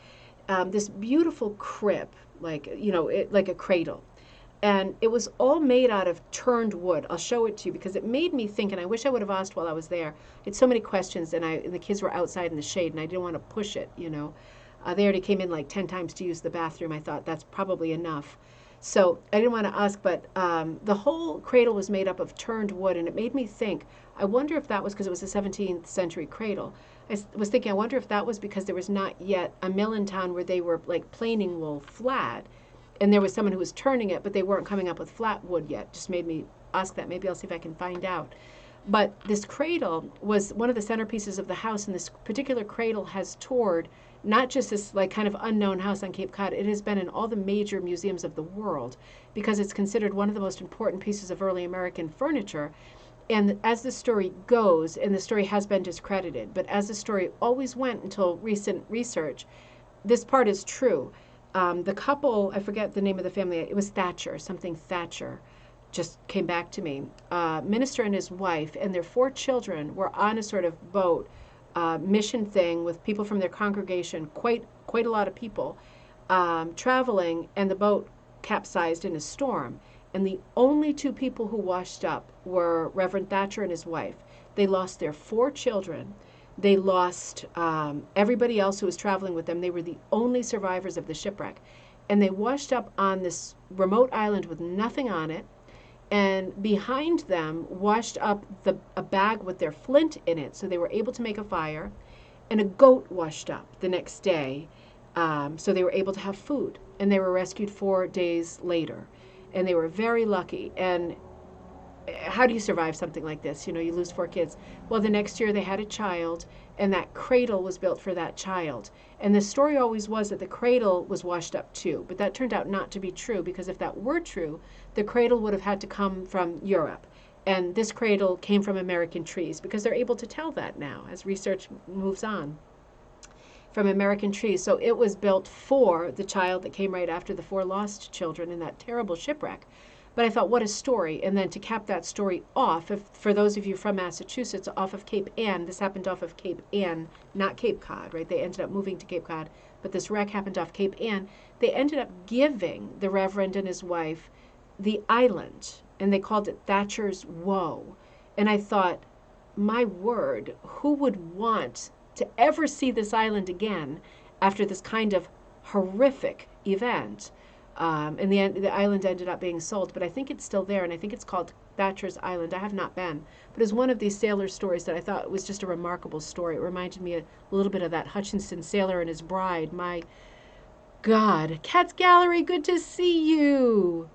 this beautiful crib, like a cradle. And it was all made out of turned wood. I'll show it to you because it made me think, and I wish I would have asked while I was there. I had so many questions, and the kids were outside in the shade, and I didn't want to push it, They already came in like 10 times to use the bathroom. I thought that's probably enough. So I didn't want to ask, but the whole cradle was made up of turned wood, and it made me think, I wonder if that was because it was a 17th century cradle. I was thinking, I wonder if that was because there was not yet a mill in town where they were like planing wool flat, and there was someone who was turning it, but they weren't coming up with flat wood yet. Just made me ask that. Maybe I'll see if I can find out. But this cradle was one of the centerpieces of the house, and this particular cradle has toured not just this like kind of unknown house on Cape Cod. It has been in all the major museums of the world because it's considered one of the most important pieces of early American furniture. And as the story goes, and the story has been discredited, but as the story always went until recent research, this part is true. The couple, I forget the name of the family, it was Thatcher, something Thatcher, just came back to me. Minister and his wife and their 4 children were on a sort of boat mission thing with people from their congregation, quite a lot of people, traveling, and the boat capsized in a storm. And the only 2 people who washed up were Reverend Thatcher and his wife. They lost their 4 children. They lost everybody else who was traveling with them. They were the only survivors of the shipwreck. And they washed up on this remote island with nothing on it. And behind them washed up a bag with their flint in it, so they were able to make a fire. And a goat washed up the next day, so they were able to have food. And they were rescued 4 days later. And they were very lucky. And how do you survive something like this? You lose 4 kids. Well, the next year they had a child, and that cradle was built for that child. And the story always was that the cradle was washed up too, but that turned out not to be true, because if that were true, the cradle would have had to come from Europe. And this cradle came from American trees, because they're able to tell that now as research moves on. From American trees. So it was built for the child that came right after the 4 lost children in that terrible shipwreck. But I thought, what a story. And then to cap that story off, for those of you from Massachusetts, off of Cape Ann, this happened off of Cape Ann, not Cape Cod, right? They ended up moving to Cape Cod, but this wreck happened off Cape Ann. They ended up giving the Reverend and his wife the island, and they called it Thatcher's Woe. And I thought, my word, who would want to ever see this island again after this kind of horrific event? In the end, the island ended up being sold, but I think it's still there, and I think it's called Thatcher's Island. I have not been, but it's one of these sailor stories that I thought was just a remarkable story. It reminded me a little bit of that Hutchinson sailor and his bride. My God. Cats Gallery, good to see you.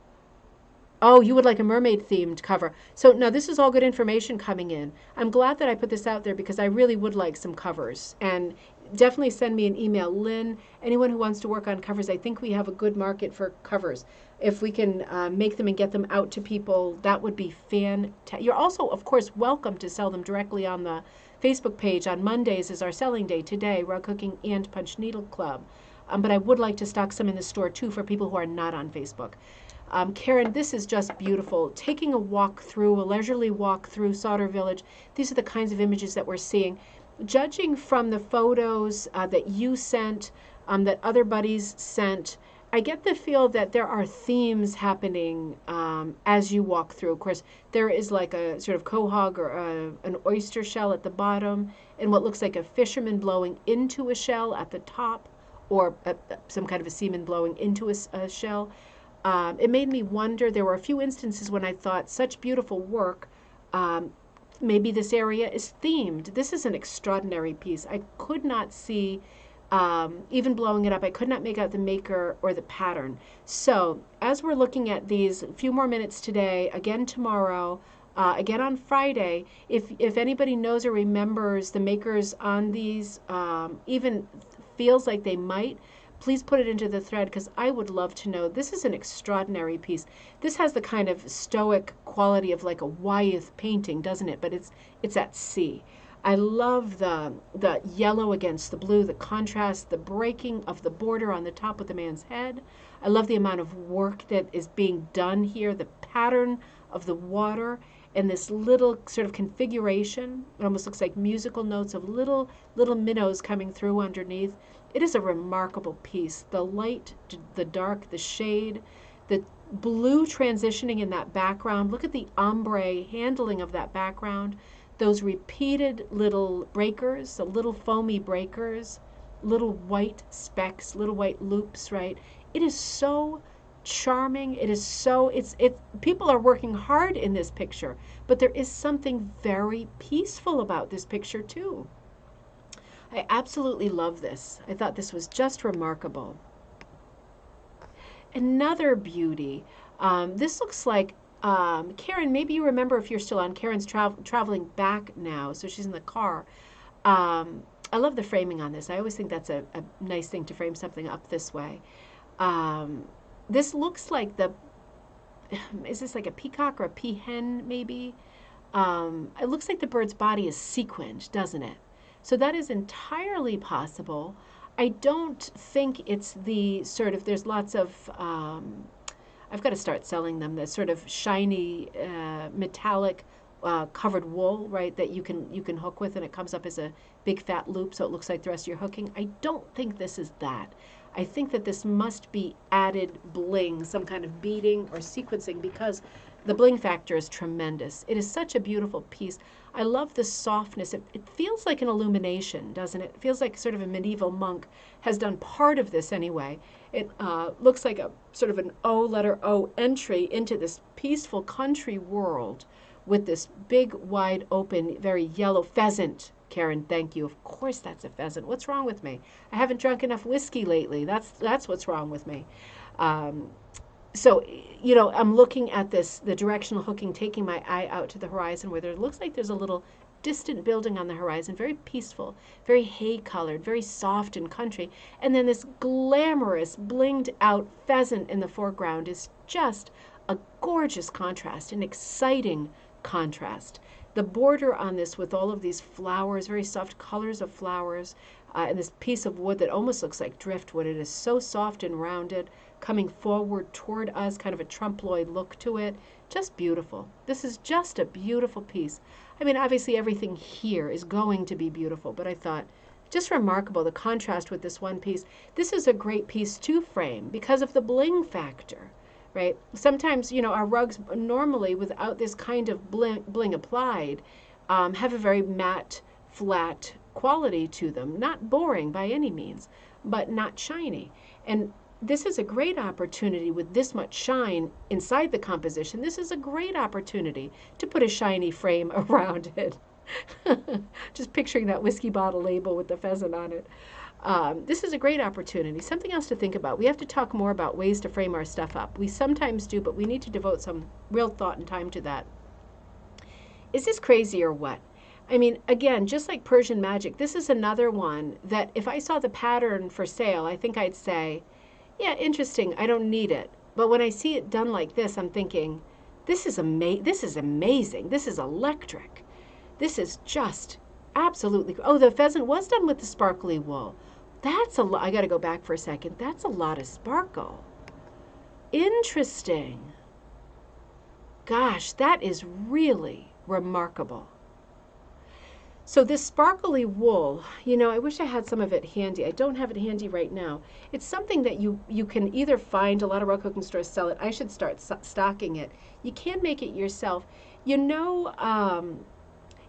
Oh, you would like a mermaid themed cover. So now this is all good information coming in. I'm glad that I put this out there because I really would like some covers. And definitely send me an email. Lynn, anyone who wants to work on covers, I think we have a good market for covers. If we can make them and get them out to people, that would be fantastic. You're also, of course, welcome to sell them directly on the Facebook page. On Mondays is our selling day today, Rug Cooking and Punch Needle Club. But I would like to stock some in the store too for people who are not on Facebook. Karen, this is just beautiful. Taking a walk through, a leisurely walk through Sauder Village, these are the kinds of images that we're seeing. Judging from the photos that you sent, that other buddies sent, I get the feel that there are themes happening as you walk through. Of course, there is like a sort of quahog or an oyster shell at the bottom, and what looks like a fisherman blowing into a shell at the top, or some kind of a seaman blowing into a shell. It made me wonder. There were a few instances when I thought, such beautiful work, maybe this area is themed. This is an extraordinary piece. I could not see, even blowing it up, I could not make out the maker or the pattern. So as we're looking at these, a few more minutes today, again tomorrow, again on Friday, if anybody knows or remembers the makers on these, even feels like they might, please put it into the thread because I would love to know. This is an extraordinary piece. This has the kind of stoic quality of like a Wyeth painting, doesn't it? But it's at sea. I love the yellow against the blue, the contrast, the breaking of the border on the top of the man's head. I love the amount of work that is being done here, the pattern of the water, and this little sort of configuration. It almost looks like musical notes of little minnows coming through underneath. It is a remarkable piece. The light, the dark, the shade, the blue transitioning in that background. Look at the ombre handling of that background. Those repeated little breakers, the little foamy breakers, little white specks, little white loops, right? It is so charming. It is so, people are working hard in this picture, but there is something very peaceful about this picture too. I absolutely love this. I thought this was just remarkable. Another beauty. This looks like, Karen, maybe you remember if you're still on, Karen's traveling back now, so she's in the car. I love the framing on this. I always think that's a nice thing to frame something up this way. This looks like is this like a peacock or a peahen maybe? It looks like the bird's body is sequined, doesn't it? So that is entirely possible. I don't think it's the sort of, there's lots of, I've got to start selling them, the sort of shiny metallic covered wool, right, that you can hook with, and it comes up as a big fat loop so it looks like the rest of your hooking. I don't think this is that. I think that this must be added bling, some kind of beading or sequencing, because the bling factor is tremendous. It is such a beautiful piece. I love the softness. It feels like an illumination, doesn't it? It feels like sort of a medieval monk has done part of this anyway. It looks like a sort of an letter O entry into this peaceful country world with this big, wide open, very yellow pheasant. Karen, thank you. Of course that's a pheasant. What's wrong with me? I haven't drunk enough whiskey lately. That's what's wrong with me. So, you know, I'm looking at this, the directional hooking, taking my eye out to the horizon where there looks like there's a little distant building on the horizon, very peaceful, very hay-colored, very soft and country. And then this glamorous, blinged out pheasant in the foreground is just a gorgeous contrast, an exciting contrast. The border on this with all of these flowers, very soft colors of flowers, and this piece of wood that almost looks like driftwood. It is so soft and rounded, coming forward toward us, kind of a trompe-l'oeil look to it. Just beautiful. This is just a beautiful piece. I mean, obviously everything here is going to be beautiful, but I thought, just remarkable, the contrast with this one piece. This is a great piece to frame because of the bling factor, right? Sometimes, you know, our rugs normally without this kind of bling applied have a very matte, flat quality to them. Not boring by any means, but not shiny. And this is a great opportunity with this much shine inside the composition. This is a great opportunity to put a shiny frame around it. Just picturing that whiskey bottle label with the pheasant on it. This is a great opportunity. Something else to think about. We have to talk more about ways to frame our stuff up. We sometimes do, but we need to devote some real thought and time to that. Is this crazy or what? I mean, again, just like Persian magic, this is another one that if I saw the pattern for sale, I think I'd say, yeah, interesting, I don't need it. But when I see it done like this, I'm thinking, this is amazing, this is electric. This is just absolutely, oh, the pheasant was done with the sparkly wool. That's a lot, I gotta go back for a second, that's a lot of sparkle. Interesting. Gosh, that is really remarkable. So this sparkly wool, you know, I wish I had some of it handy. I don't have it handy right now. It's something that you can either find, a lot of rug cooking stores sell it. I should start stocking it. You can make it yourself. You know,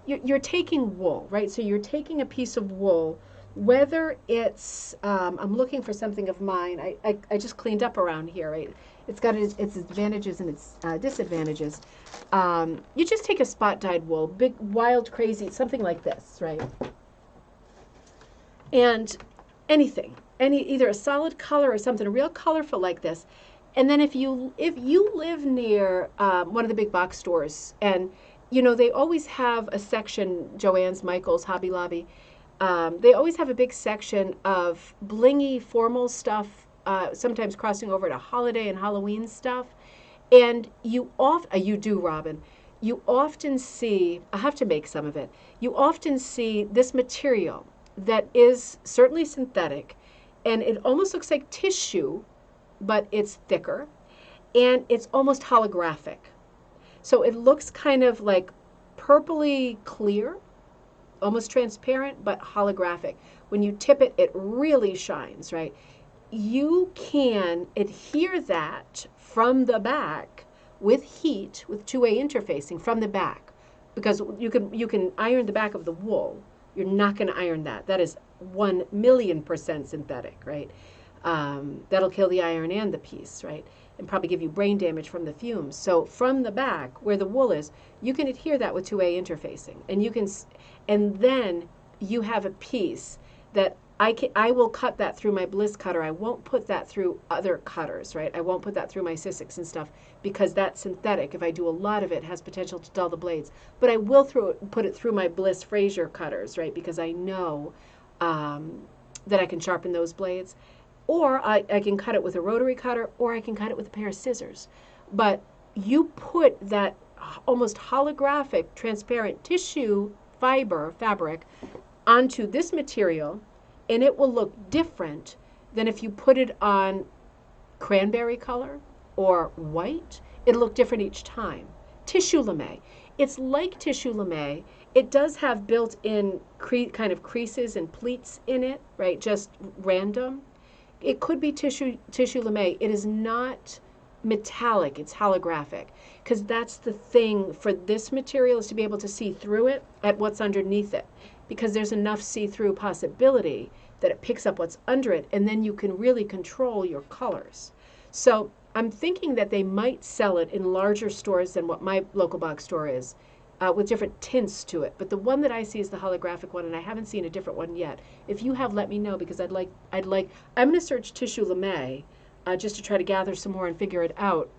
you're taking wool, right? So you're taking a piece of wool, whether it's, I'm looking for something of mine. I just cleaned up around here, right? It's got its advantages and its disadvantages. You just take a spot dyed wool, big, wild, crazy, something like this, right? And anything, either a solid color or something real colorful like this. And then if you live near one of the big box stores, and you know they always have a section, Joann's, Michael's, Hobby Lobby. They always have a big section of blingy, formal stuff. Sometimes crossing over to holiday and Halloween stuff. And you do, Robin, you often see, I have to make some of it, you often see this material that is certainly synthetic, and it almost looks like tissue, but it's thicker, and it's almost holographic. So it looks kind of like purpley clear, almost transparent, but holographic. When you tip it, it really shines, right? You can adhere that from the back with heat, with two-way interfacing from the back, because you can iron the back of the wool. You're not going to iron that. That is 1,000,000% synthetic, right? That'll kill the iron and the piece, right? And probably give you brain damage from the fumes. So from the back, where the wool is, you can adhere that with two-way interfacing, and then you have a piece that I will cut that through my bliss cutter. I won't put that through other cutters, right? I won't put that through my Sissics and stuff because that's synthetic. If I do a lot of it, it has potential to dull the blades. But I will put it through my Bliss Fraser cutters, right? Because I know that I can sharpen those blades. Or I can cut it with a rotary cutter, or I can cut it with a pair of scissors. But you put that almost holographic, transparent tissue fabric onto this material, and it will look different than if you put it on cranberry color or white. It'll look different each time. Tissue lame. It's like tissue lame. It does have built-in kind of creases and pleats in it, right? Just random. It could be tissue lame. It is not metallic. It's holographic. Because that's the thing for this material, is to be able to see through it at what's underneath it. Because there's enough see-through possibility that it picks up what's under it, and then you can really control your colors. So I'm thinking that they might sell it in larger stores than what my local box store is, with different tints to it. But the one that I see is the holographic one, and I haven't seen a different one yet. If you have, let me know, because I'm going to search tissue lame just to try to gather some more and figure it out.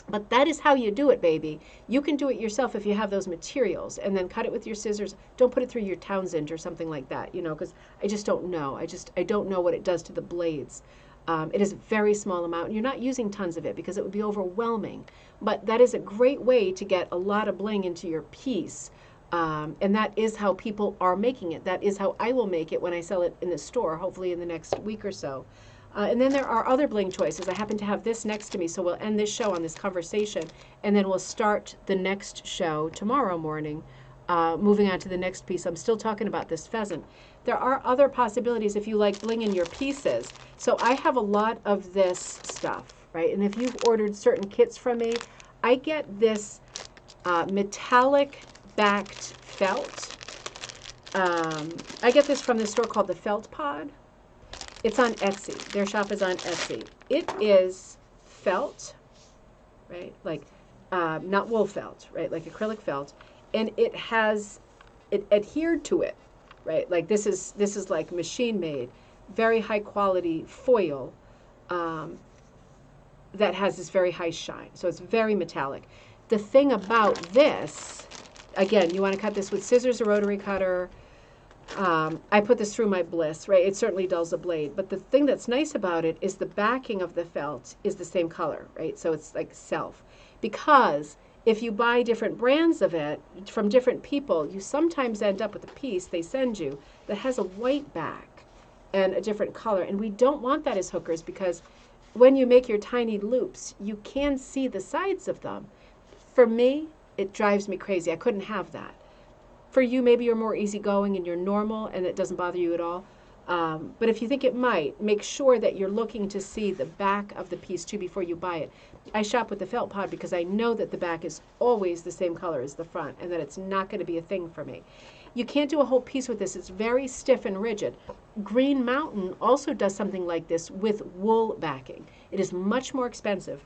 But that is how you do it, baby. You can do it yourself if you have those materials, and then cut it with your scissors. Don't put it through your Townsend or something like that, you know, because I just don't know. I don't know what it does to the blades. It is a very small amount, and you're not using tons of it because it would be overwhelming. But that is a great way to get a lot of bling into your piece. And that is how people are making it. That is how I will make it when I sell it in the store, hopefully in the next week or so. And then there are other bling choices. I happen to have this next to me, so we'll end this show on this conversation, and then we'll start the next show tomorrow morning, moving on to the next piece. I'm still talking about this pheasant. There are other possibilities if you like bling in your pieces. So I have a lot of this stuff, right? And if you've ordered certain kits from me, I get this metallic backed felt. I get this from this store called the Felt Pod. It's on Etsy. Their shop is on Etsy. It is felt, right? Like not wool felt, right? Like acrylic felt, and it adhered to it, right? Like this is like machine made, very high quality foil that has this very high shine. So it's very metallic. The thing about this, again, you want to cut this with scissors or rotary cutter. I put this through my Bliss, right? It certainly dulls the blade. But the thing that's nice about it is the backing of the felt is the same color, right? So it's like self. Because if you buy different brands of it from different people, you sometimes end up with a piece they send you that has a white back and a different color. And we don't want that as hookers because when you make your tiny loops, you can see the sides of them. For me, it drives me crazy. I couldn't have that. For you, maybe you're more easygoing and you're normal and it doesn't bother you at all. But if you think it might, make sure that you're looking to see the back of the piece too before you buy it. I shop with the felt pod because I know that the back is always the same color as the front and that it's not going to be a thing for me. You can't do a whole piece with this. It's very stiff and rigid. Green Mountain also does something like this with wool backing. It is much more expensive,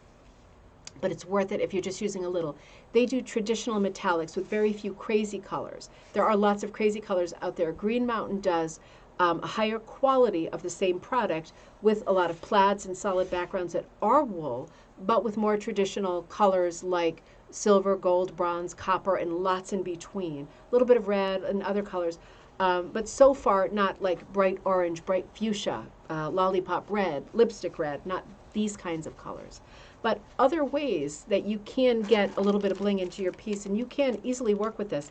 but it's worth it if you're just using a little. They do traditional metallics with very few crazy colors. There are lots of crazy colors out there. Green Mountain does a higher quality of the same product with a lot of plaids and solid backgrounds that are wool, but with more traditional colors like silver, gold, bronze, copper, and lots in between. A little bit of red and other colors. But so far, not like bright orange, bright fuchsia, lollipop red, lipstick red, not these kinds of colors. But other ways that you can get a little bit of bling into your piece, and you can easily work with this.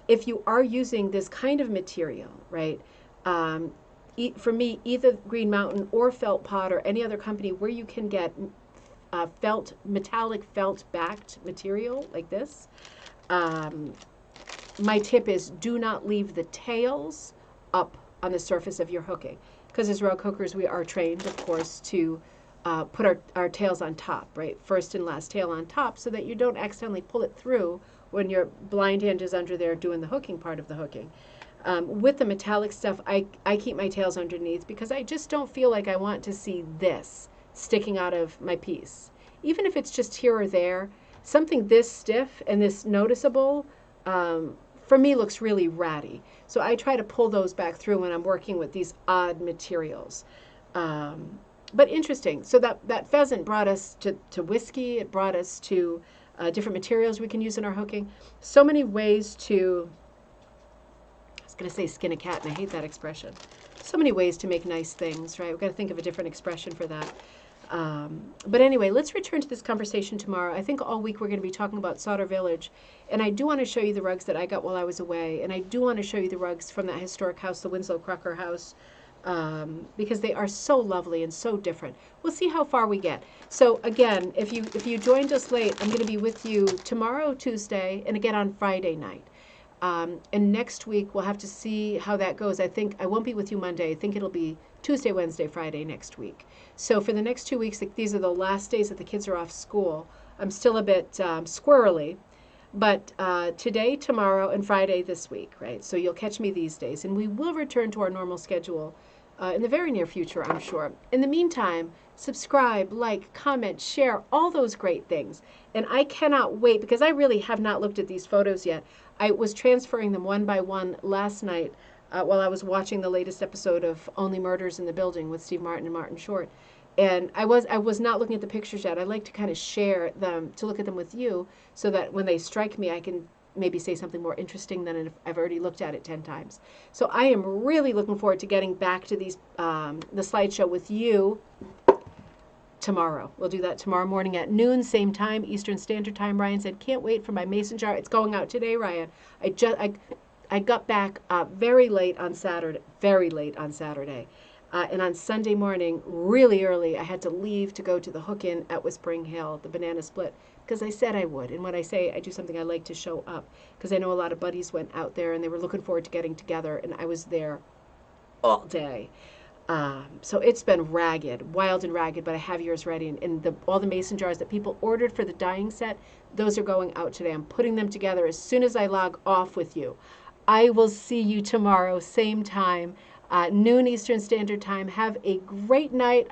If you are using this kind of material, right? For me, either Green Mountain or Felt Pot or any other company where you can get metallic felt backed material like this. My tip is do not leave the tails up on the surface of your hooking. Because as rug hookers, we are trained, of course, to put our tails on top, right? First and last tail on top so that you don't accidentally pull it through when your blind hand is under there doing the hooking part of the hooking. With the metallic stuff, I keep my tails underneath because I just don't feel like I want to see this sticking out of my piece. Even if it's just here or there, something this stiff and this noticeable, for me looks really ratty. So I try to pull those back through when I'm working with these odd materials. But interesting. So that pheasant brought us to whiskey. It brought us to different materials we can use in our hooking. So many ways to, I was going to say skin a cat, and I hate that expression. So many ways to make nice things, right? We've got to think of a different expression for that. But anyway, let's return to this conversation tomorrow. I think all week we're going to be talking about Sauder Village. And I do want to show you the rugs that I got while I was away. And I do want to show you the rugs from that historic house, the Winslow Crocker house, because they are so lovely and so different. We'll see how far we get. So again, if you joined us late, I'm going to be with you tomorrow, Tuesday, and again on Friday night. And next week, we'll have to see how that goes. I think I won't be with you Monday. I think it'll be Tuesday, Wednesday, Friday next week. So for the next 2 weeks, these are the last days that the kids are off school. I'm still a bit squirrely, but today, tomorrow, and Friday this week, right? So you'll catch me these days. And we will return to our normal schedule in the very near future, I'm sure. In the meantime, subscribe, like, comment, share, all those great things. And I cannot wait, because I really have not looked at these photos yet. I was transferring them one by one last night while I was watching the latest episode of Only Murders in the Building with Steve Martin and Martin Short. And I was not looking at the pictures yet. I like to kind of share them, to look at them with you, so that when they strike me, I can maybe say something more interesting than if I've already looked at it 10 times. So I am really looking forward to getting back to these the slideshow with you tomorrow. We'll do that tomorrow morning at noon, same time, Eastern Standard Time. Ryan said, can't wait for my mason jar. It's going out today, Ryan. I got back very late on Saturday. And on Sunday morning, really early, I had to leave to go to the hook-in at Whispering Hill, the banana split, because I said I would. And when I say I do something, I like to show up, because I know a lot of buddies went out there, and they were looking forward to getting together, and I was there all day. So it's been ragged, wild and ragged, but I have yours ready. And all the mason jars that people ordered for the dyeing set, those are going out today. I'm putting them together as soon as I log off with you. I will see you tomorrow, same time. noon Eastern Standard Time. Have a great night.